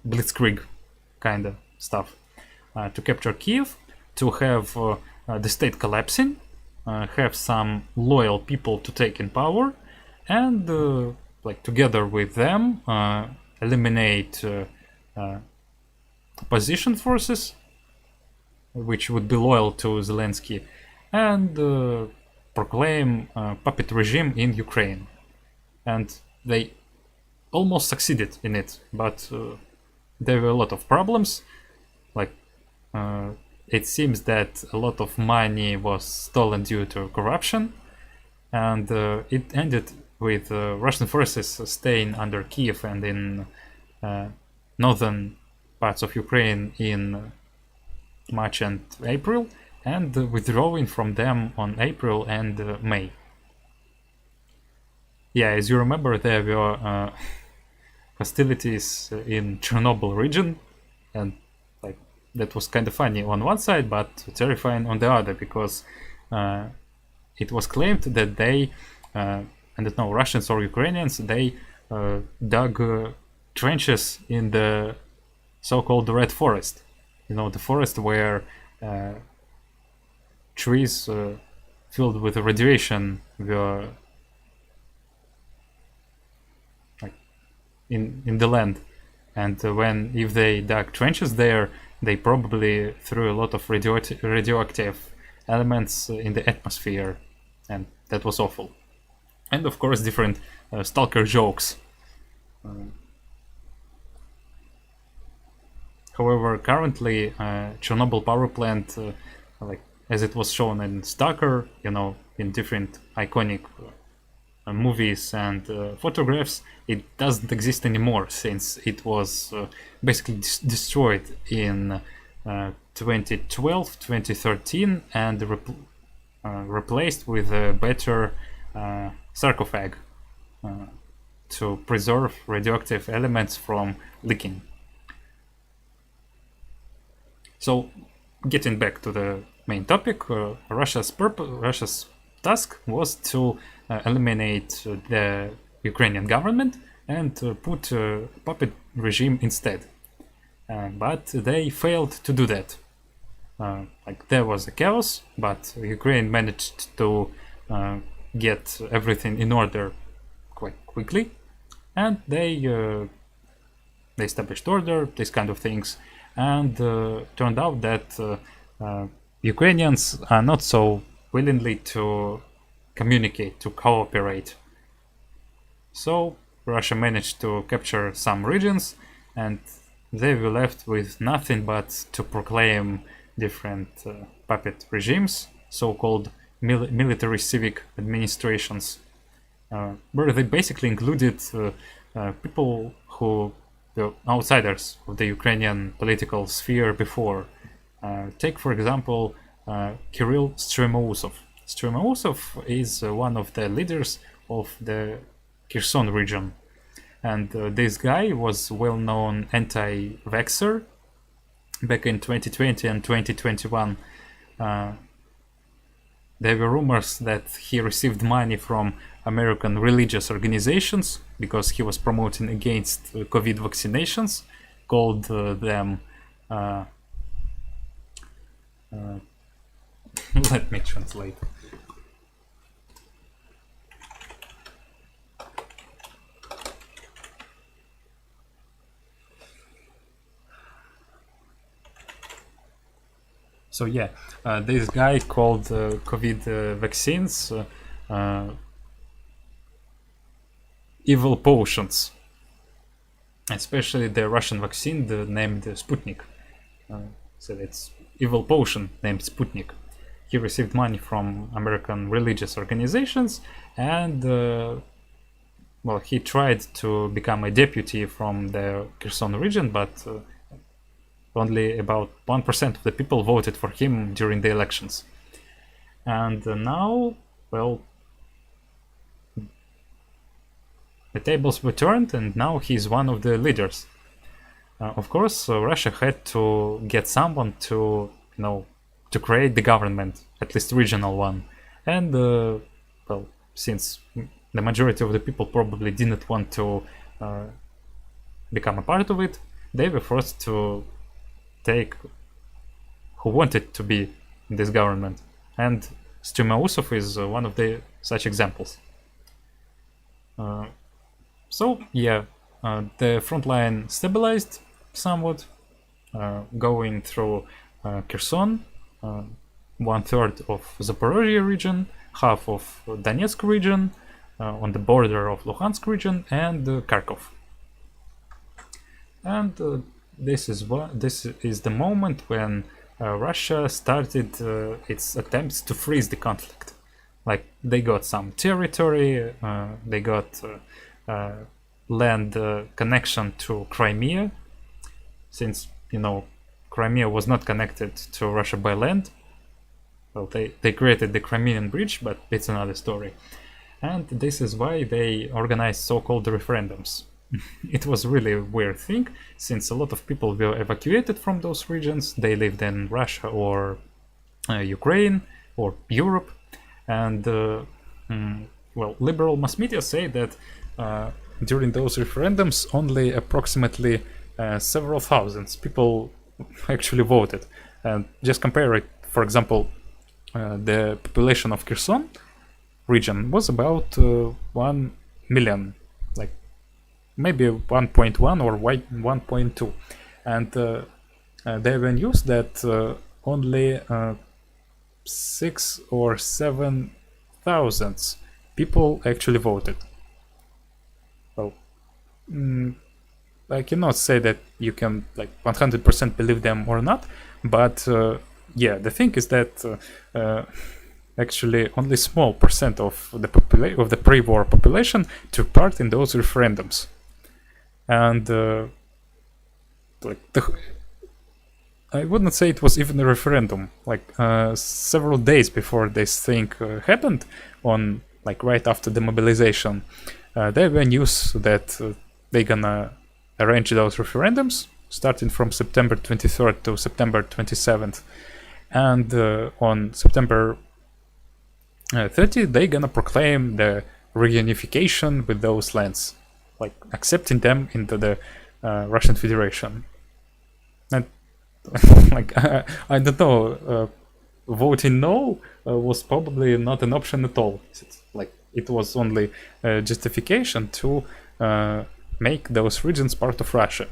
blitzkrieg kind of stuff, to capture Kiev, to have the state collapsing, have some loyal people to take in power, and together with them eliminate opposition forces which would be loyal to Zelensky, and proclaim a puppet regime in Ukraine. And they almost succeeded in it, but there were a lot of problems. It seems that a lot of money was stolen due to corruption, and it ended with Russian forces staying under Kiev and in northern parts of Ukraine in March and April, and withdrawing from them on April and May. Yeah, as you remember, there were hostilities in Chernobyl region, and that was kind of funny on one side, but terrifying on the other, because it was claimed that they, I don't know, Russians or Ukrainians, they dug trenches in the so-called Red Forest. The forest where trees filled with radiation were in the land, and if they dug trenches there, they probably threw a lot of radioactive elements in the atmosphere, and that was awful. And of course, different stalker jokes. However, currently, Chernobyl power plant, as it was shown in Stalker, in different iconic movies and photographs, it doesn't exist anymore, since it was basically destroyed in 2012, 2013, and replaced with a better sarcophag to preserve radioactive elements from leaking. So, getting back to the main topic, Russia's task was to eliminate the Ukrainian government and put a puppet regime instead. But they failed to do that. There was a chaos, but Ukraine managed to get everything in order quite quickly, and they established order, these kind of things, and turned out that Ukrainians are not so willingly to communicate, to cooperate. So Russia managed to capture some regions, and they were left with nothing but to proclaim different puppet regimes, so-called military civic administrations, where they basically included people who were outsiders of the Ukrainian political sphere before. Take, for example, Kirill Strimousov. Strimousov is one of the leaders of the Kherson region. And this guy was well-known anti-vaxxer back in 2020 and 2021. There were rumors that he received money from American religious organizations because he was promoting against COVID vaccinations, called them let me translate. So yeah, this guy called COVID vaccines evil potions, especially the Russian vaccine named Sputnik. So it's evil potion named Sputnik. He received money from American religious organizations, and well, he tried to become a deputy from the Kherson region, but only about 1% of the people voted for him during the elections. And now, well, the tables were turned, and now he's one of the leaders. Of course, Russia had to get someone to, to create the government, at least regional one. And, well, since the majority of the people probably didn't want to become a part of it, they were forced to take who wanted to be in this government. And Strimousov is one of the such examples. So, yeah, the front line stabilized somewhat, going through Kherson, 1/3 of Zaporozhye region, half of Donetsk region, on the border of Luhansk region, and Kharkov. And this is the moment when Russia started its attempts to freeze the conflict. Like, they got some territory, they got land connection to Crimea, since Crimea was not connected to Russia by land. Well, they created the Crimean Bridge, but it's another story. And this is why they organized so-called referendums. It was really a weird thing, since a lot of people were evacuated from those regions. They lived in Russia or Ukraine or Europe. And, well, liberal mass media say that during those referendums, only approximately several thousands people actually voted. And just compare it, for example, the population of Kherson region was about 1 million, like maybe 1.1 or 1.2, and they were news that only 6 or 7 thousand people actually voted. Well, I cannot say that you can 100% believe them or not, but yeah, the thing is that actually only small percent of the pre-war population took part in those referendums. And I wouldn't say it was even a referendum. Several days before this thing happened, on right after the mobilization, there were news that they're gonna arrange those referendums starting from September 23rd to September 27th, and on September 30 they're gonna proclaim the reunification with those lands, accepting them into the Russian Federation. And I don't know, voting no was probably not an option at all. It was only a justification to make those regions part of Russia.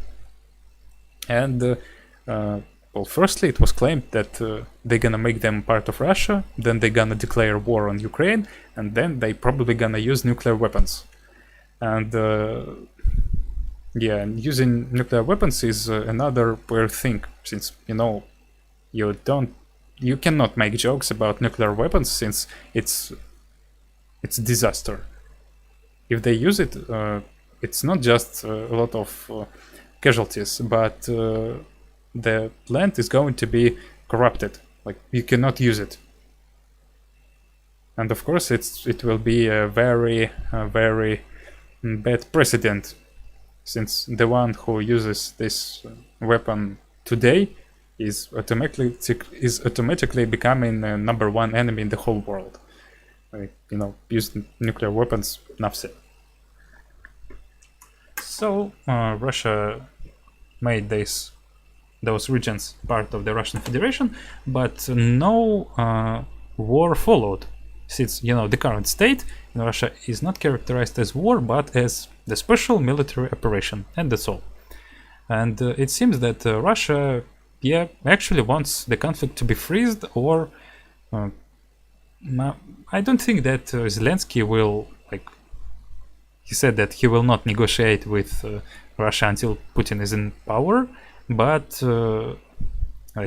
And well, firstly, it was claimed that they're gonna make them part of Russia, then they're gonna declare war on Ukraine, and then they probably gonna use nuclear weapons. And yeah, using nuclear weapons is another weird thing, since you don't you cannot make jokes about nuclear weapons since it's disaster. If they use it, it's not just a lot of casualties, but the land is going to be corrupted. Like, you cannot use it. And of course, it will be a very bad precedent, since the one who uses this weapon today is automatically becoming number one enemy in the whole world. Like, use nuclear weapons, enough said. So Russia made those regions part of the Russian Federation, but no war followed, since the current state in Russia is not characterized as war, but as the special military operation, and that's all. And it seems that Russia, actually wants the conflict to be freezed, or I don't think that Zelensky will, he said that he will not negotiate with Russia until Putin is in power, but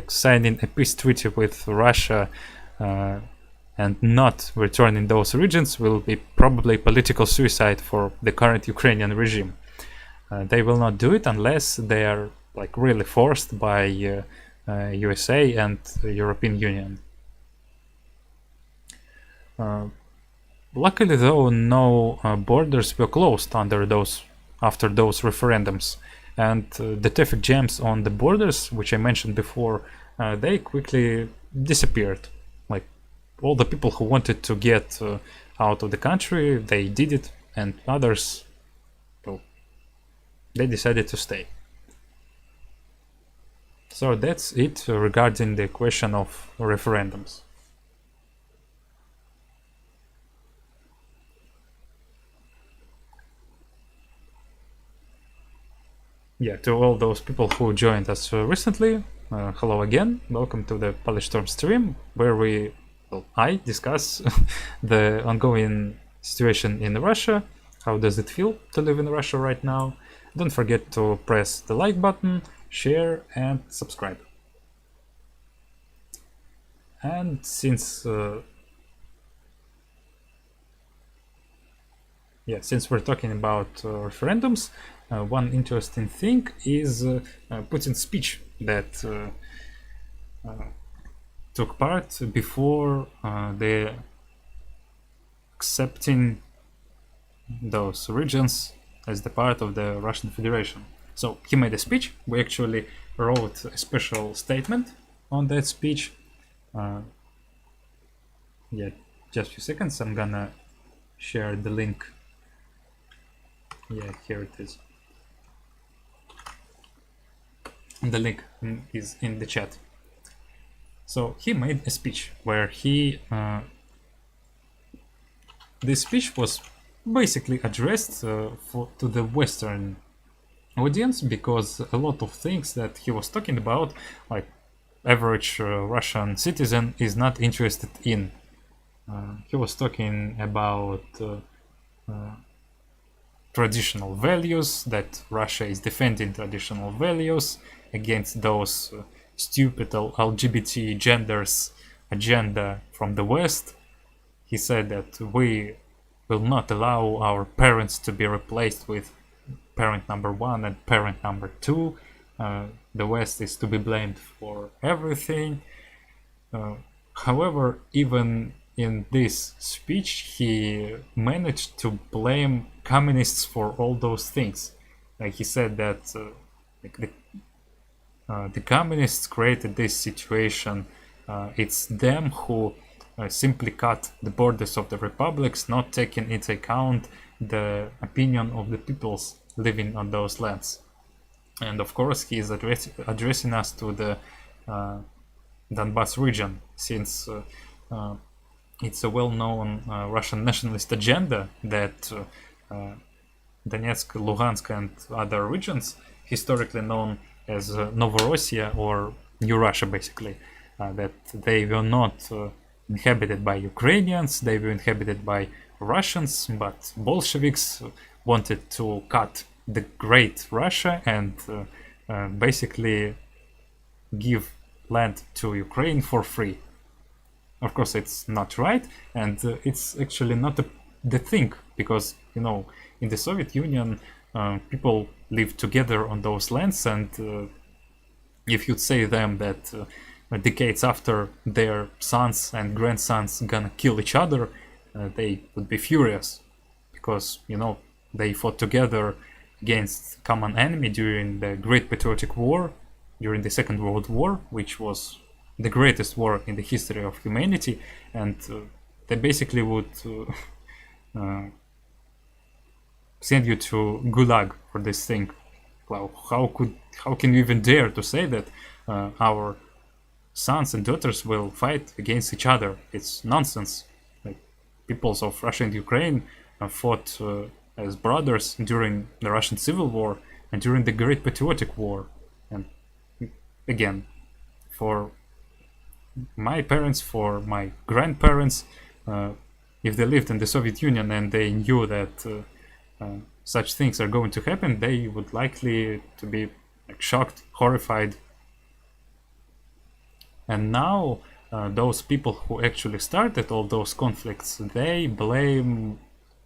signing a peace treaty with Russia and not returning those regions will be probably political suicide for the current Ukrainian regime. They will not do it unless they are really forced by USA and European Union. Luckily, though, no borders were closed after those referendums, and the traffic jams on the borders, which I mentioned before, they quickly disappeared. All the people who wanted to get out of the country, they did it, and others, well, they decided to stay. So that's it regarding the question of referendums. Yeah, to all those people who joined us recently, hello again. Welcome to the Polish Storm stream, where I discuss the ongoing situation in Russia. How does it feel to live in Russia right now? Don't forget to press the like button, share, and subscribe. And since we're talking about referendums, one interesting thing is Putin's speech that took part before the accepting those regions as the part of the Russian Federation. So he made a speech. We actually wrote a special statement on that speech. Just a few seconds. I'm gonna share the link. Here it is. The link is in the chat. So he made a speech where this speech was basically addressed to the Western audience, because a lot of things that he was talking about, average Russian citizen is not interested in. He was talking about traditional values, that Russia is defending traditional values against those stupid LGBT genders agenda from the West. He said that we will not allow our parents to be replaced with parent number 1 and parent number 2. The West is to be blamed for everything. However, even in this speech, he managed to blame communists for all those things. He said that the communists created this situation. It's them who simply cut the borders of the republics, not taking into account the opinion of the peoples living on those lands. And of course, he is addressing us to the Donbass region, since it's a well-known Russian nationalist agenda that Donetsk, Luhansk, and other regions, historically known as Novorossiya or New Russia, basically, that they were not inhabited by Ukrainians, they were inhabited by Russians, but Bolsheviks wanted to cut the great Russia and basically give land to Ukraine for free. Of course, it's not right, and it's actually not the thing, because, you know, in the Soviet Union, people lived together on those lands, and if you'd say them that decades after their sons and grandsons gonna kill each other, they would be furious, because, you know, they fought together against common enemy during the Great Patriotic War, during the Second World War, which was the greatest war in the history of humanity, and they basically would send you to Gulag for this thing. Well, how can you even dare to say that our sons and daughters will fight against each other? It's nonsense. Like, peoples of Russia and Ukraine fought as brothers during the Russian Civil War and during the Great Patriotic War. And again, for my parents, for my grandparents, if they lived in the Soviet Union and they knew that such things are going to happen, they would likely to be like shocked, horrified. And now those people who actually started all those conflicts, they blame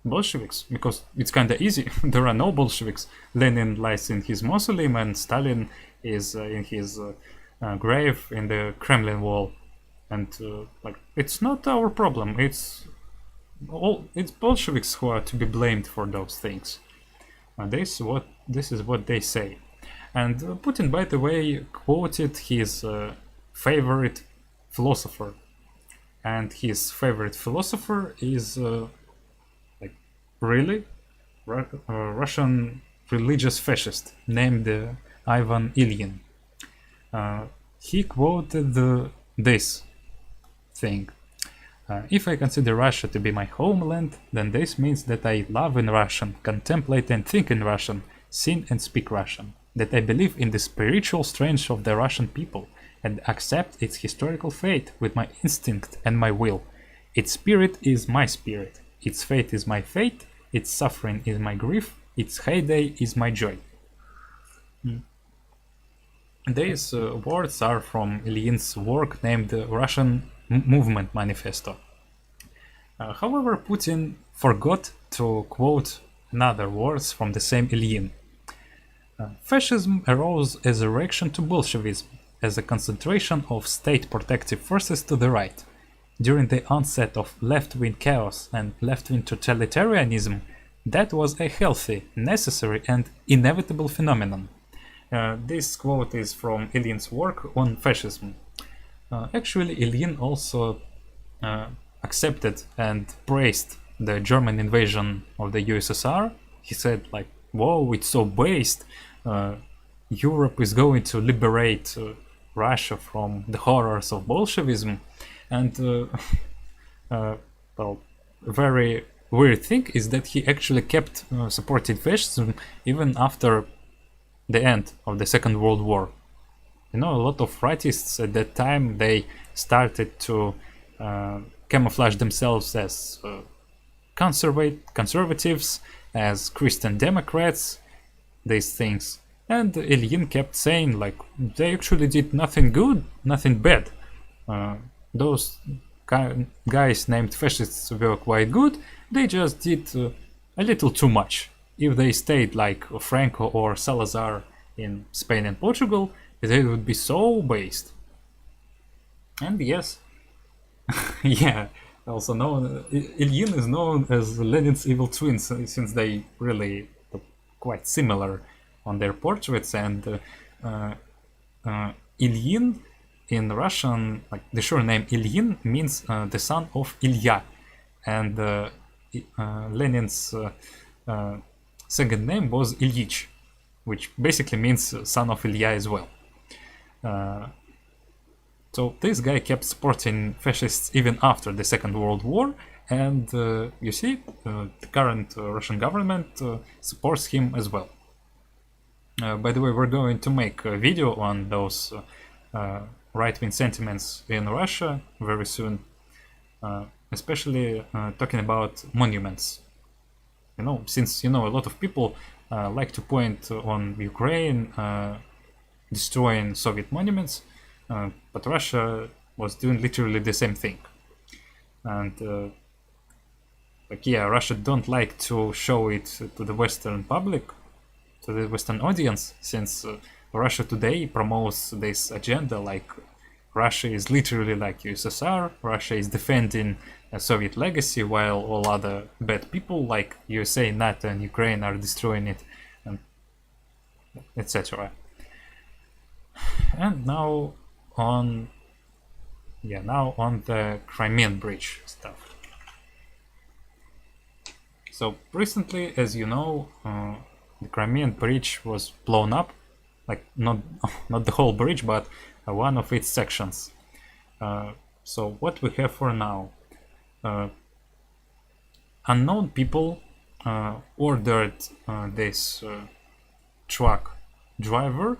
Bolsheviks, because it's kind of easy. There are no Bolsheviks. Lenin lies in his mausoleum, and Stalin is in his grave in the Kremlin wall. And like, it's not our problem. It's Bolsheviks who are to be blamed for those things. This is what they say. And Putin, by the way, quoted his favorite philosopher, and his favorite philosopher is like really Russian religious fascist named Ivan Ilyin. He quoted this thing. If I consider Russia to be my homeland, then this means that I love in Russian, contemplate and think in Russian, sing and speak Russian, that I believe in the spiritual strength of the Russian people and accept its historical fate with my instinct and my will. Its spirit is my spirit, its fate is my fate, its suffering is my grief, its heyday is my joy. These words are from Ilyin's work named Russian Movement Manifesto. However, Putin forgot to quote another words from the same Ilyin. Fascism arose as a reaction to Bolshevism, as a concentration of state protective forces to the right. During the onset of left-wing chaos and left-wing totalitarianism, that was a healthy, necessary and inevitable phenomenon. This quote is from Ilyin's work on fascism. Actually, Ilyin also accepted and praised the German invasion of the USSR. He said, like, whoa, it's so based. Europe is going to liberate Russia from the horrors of Bolshevism. And, well, very weird thing is that he actually kept supporting fascism even after the end of the Second World War. You know, a lot of rightists at that time, they started to camouflage themselves as conservatives, as Christian Democrats, these things. And Ilyin kept saying, like, they actually did nothing good, nothing bad. Those guys named fascists were quite good, they just did a little too much. If they stayed like Franco or Salazar in Spain and Portugal, they would be so based. And yes, yeah, also known, Ilyin is known as Lenin's evil twins, since they really look quite similar on their portraits. And Ilyin in Russian, like the surname Ilyin, means the son of Ilya, and Lenin's second name was Ilyich, which basically means son of Ilya as well. So this guy kept supporting fascists even after the Second World War, and you see, the current Russian government supports him as well. By the way, we're going to make a video on those right-wing sentiments in Russia very soon, especially talking about monuments. You know, since, you know, a lot of people like to point on Ukraine destroying Soviet monuments, but Russia was doing literally the same thing. And Russia don't like to show it to the Western public, to the Western audience, since Russia today promotes this agenda like Russia is literally like USSR, Russia is defending a Soviet legacy, while all other bad people like USA, NATO, and Ukraine are destroying it, and etc. And now on the Crimean Bridge stuff. So recently, as you know, the Crimean Bridge was blown up, like not the whole bridge, but one of its sections. So what we have for now, unknown people ordered this truck driver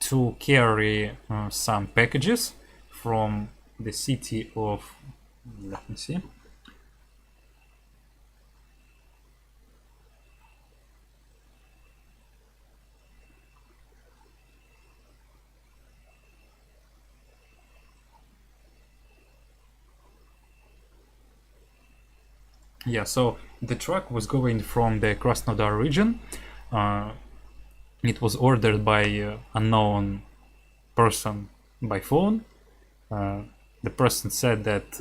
to carry some packages from the city of, let me see, so the truck was going from the Krasnodar region. It was ordered by unknown person by phone. The person said that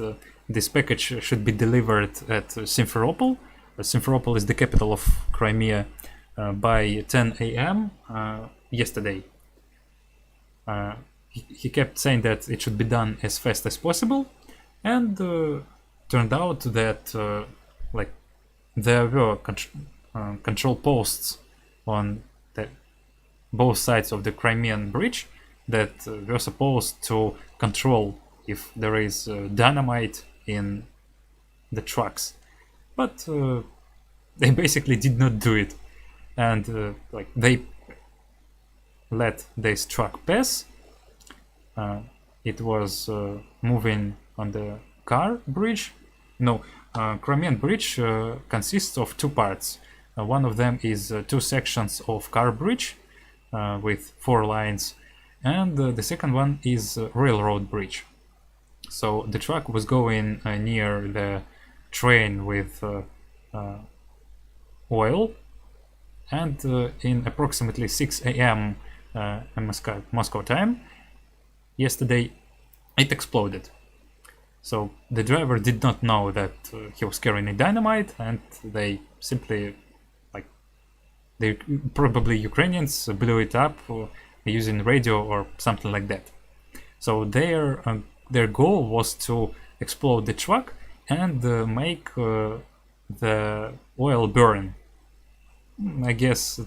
this package should be delivered at Simferopol. Simferopol is the capital of Crimea, by 10 a.m. Yesterday. He kept saying that it should be done as fast as possible, and turned out that there were control posts on both sides of the Crimean Bridge that were supposed to control if there is dynamite in the trucks, but they basically did not do it, and they let this truck pass. It was moving on the car bridge. No, Crimean Bridge consists of two parts. One of them is two sections of car bridge with 4 lines, and the second one is railroad bridge. So the truck was going near the train with oil, and in approximately 6 a.m. Moscow time yesterday, it exploded. So the driver did not know that he was carrying a dynamite, and they simply, probably Ukrainians blew it up using radio or something like that. So their goal was to explode the truck and make the oil burn. I guess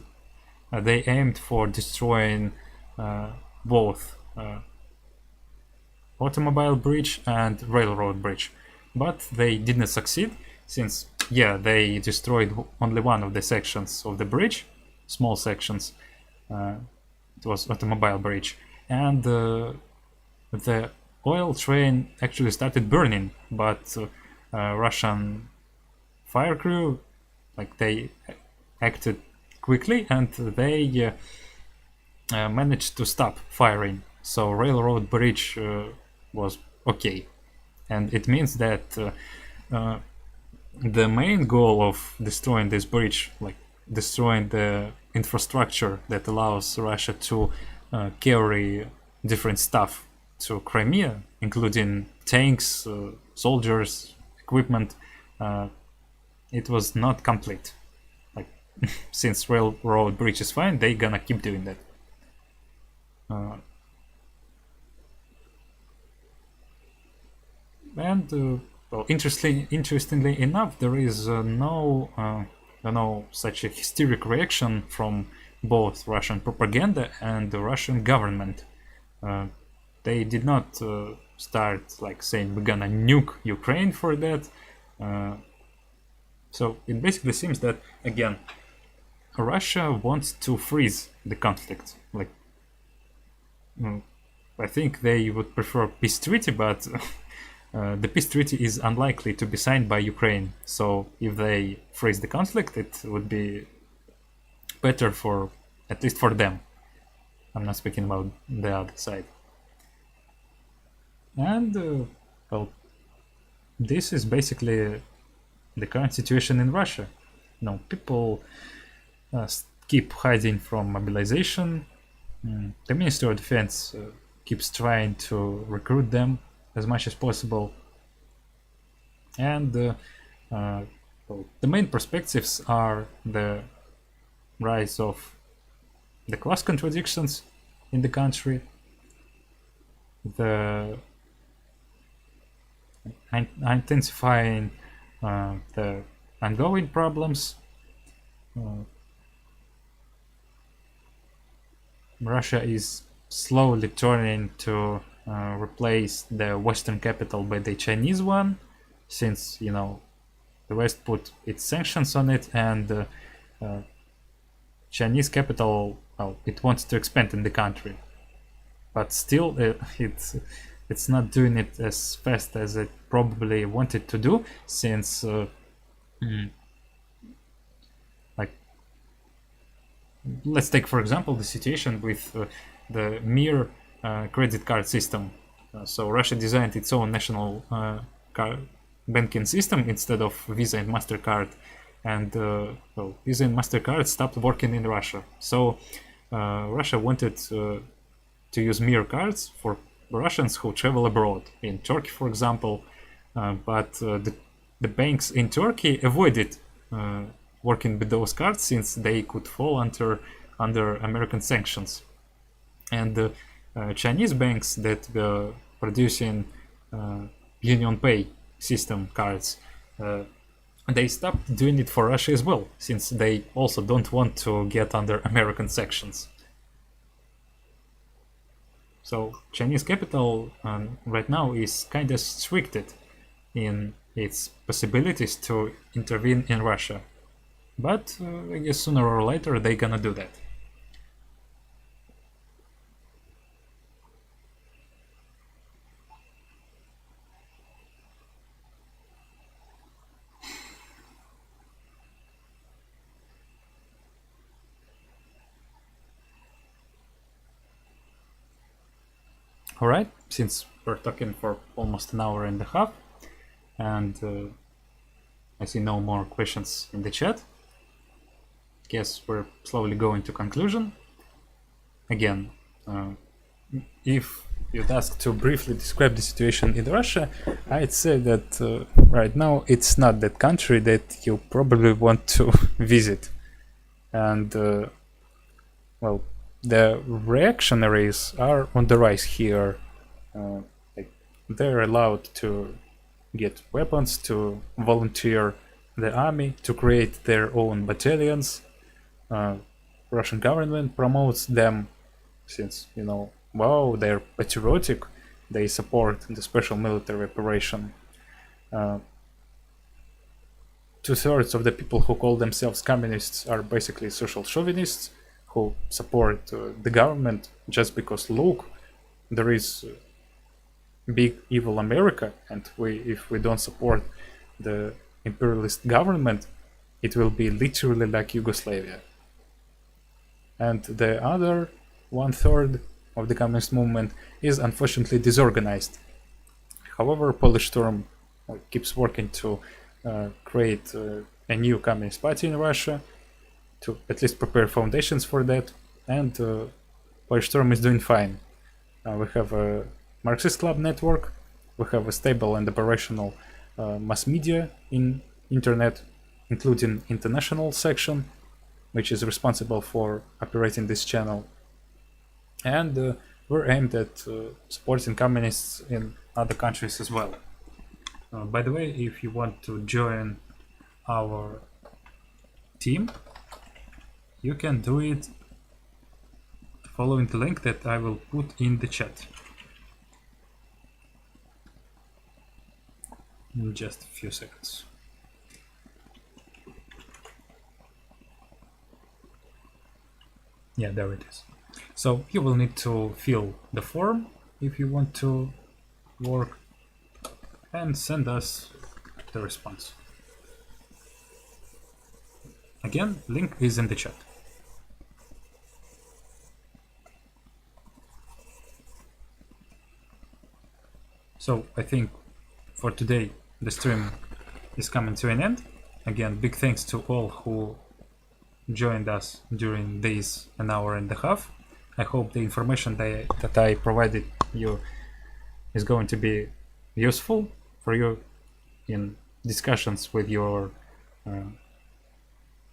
they aimed for destroying both automobile bridge and railroad bridge, but they did not succeed, since they destroyed only one of the sections of the bridge, small sections. It was automobile bridge, and the oil train actually started burning, but Russian fire crew, they acted quickly, and they managed to stop firing. So railroad bridge was okay, and it means that the main goal of destroying this bridge, destroying the infrastructure that allows Russia to carry different stuff to Crimea, including tanks, soldiers, equipment, it was not complete. Since railroad bridge is fine, they gonna keep doing that. And interestingly enough, there is no such a hysteric reaction from both Russian propaganda and the Russian government. They did not start saying we're gonna nuke Ukraine for that. So it basically seems that, again, Russia wants to freeze the conflict. I think they would prefer peace treaty, but the peace treaty is unlikely to be signed by Ukraine. So if they freeze the conflict, it would be better at least for them. I'm not speaking about the other side. And well, this is basically the current situation in Russia. People keep hiding from mobilization. The Ministry of Defense keeps trying to recruit them as much as possible. And well, the main perspectives are the rise of the class contradictions in the country, the intensifying the ongoing problems. Russia is slowly turning to replace the Western capital by the Chinese one, since the West put its sanctions on it, and Chinese capital, well, it wants to expand in the country, but still it's not doing it as fast as it probably wanted to do, since like, let's take for example the situation with the mere credit card system. So Russia designed its own national banking system instead of Visa and MasterCard, and well, Visa and MasterCard stopped working in Russia. So Russia wanted to use mere cards for Russians who travel abroad, in Turkey, for example, but the banks in Turkey avoided working with those cards since they could fall under American sanctions. And Chinese banks that were producing Union Pay system cards, they stopped doing it for Russia as well, since they also don't want to get under American sanctions. So Chinese capital right now is kind of restricted in its possibilities to intervene in Russia. But I guess sooner or later they're gonna do that. Alright, since we're talking for almost an hour and a half, and I see no more questions in the chat, guess we're slowly going to conclusion. Again, if you'd ask to briefly describe the situation in Russia, I'd say that right now it's not that country that you probably want to visit. And well, the reactionaries are on the rise here. They're allowed to get weapons, to volunteer the army, to create their own battalions. Russian government promotes them since, wow, they're patriotic, they support the special military operation. 2/3 of the people who call themselves communists are basically social chauvinists who support the government just because, look, there is big evil America, and if we don't support the imperialist government, it will be literally like Yugoslavia. And the other 1/3 of the communist movement is unfortunately disorganized. However, Polish Storm keeps working to create a new communist party in Russia, to at least prepare foundations for that, and Polish Storm is doing fine. We have a Marxist Club network, we have a stable and operational mass media in internet, including international section, which is responsible for operating this channel. And we're aimed at supporting communists in other countries as well. By the way, if you want to join our team, you can do it following the link that I will put in the chat. In just a few seconds. Yeah, there it is. So you will need to fill the form if you want to work and send us the response. Again, link is in the chat. So I think for today the stream is coming to an end. Again, big thanks to all who joined us during this an hour and a half. I hope the information that I provided you is going to be useful for you in discussions with your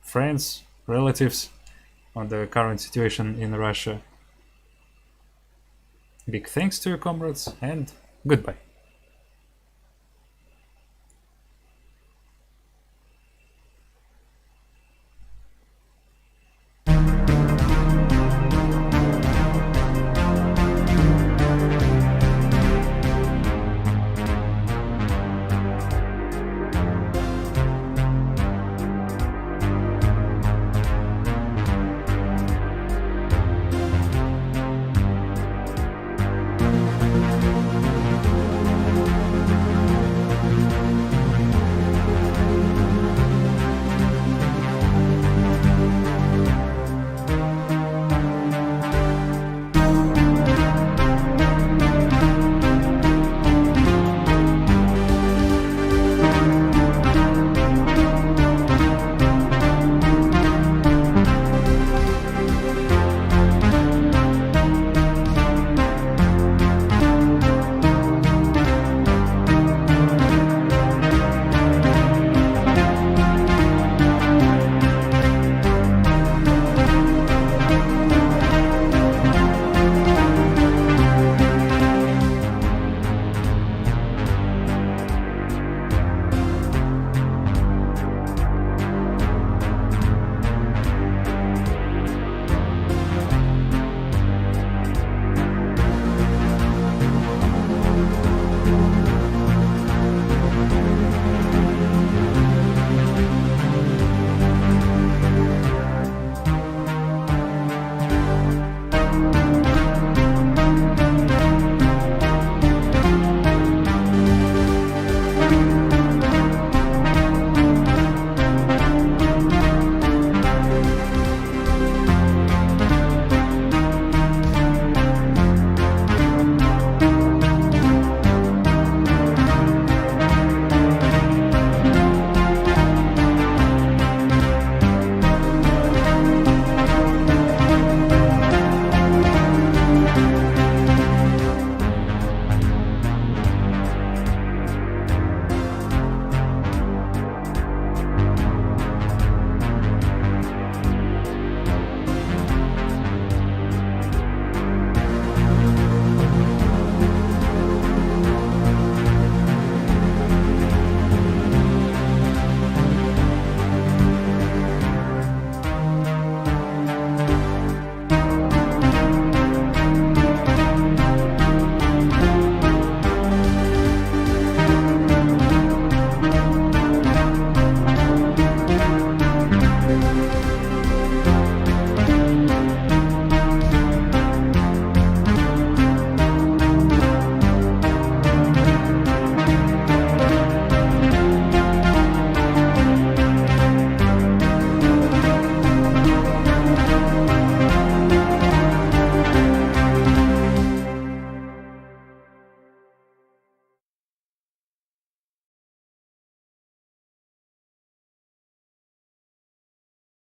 friends, relatives on the current situation in Russia. Big thanks to you, comrades, and goodbye.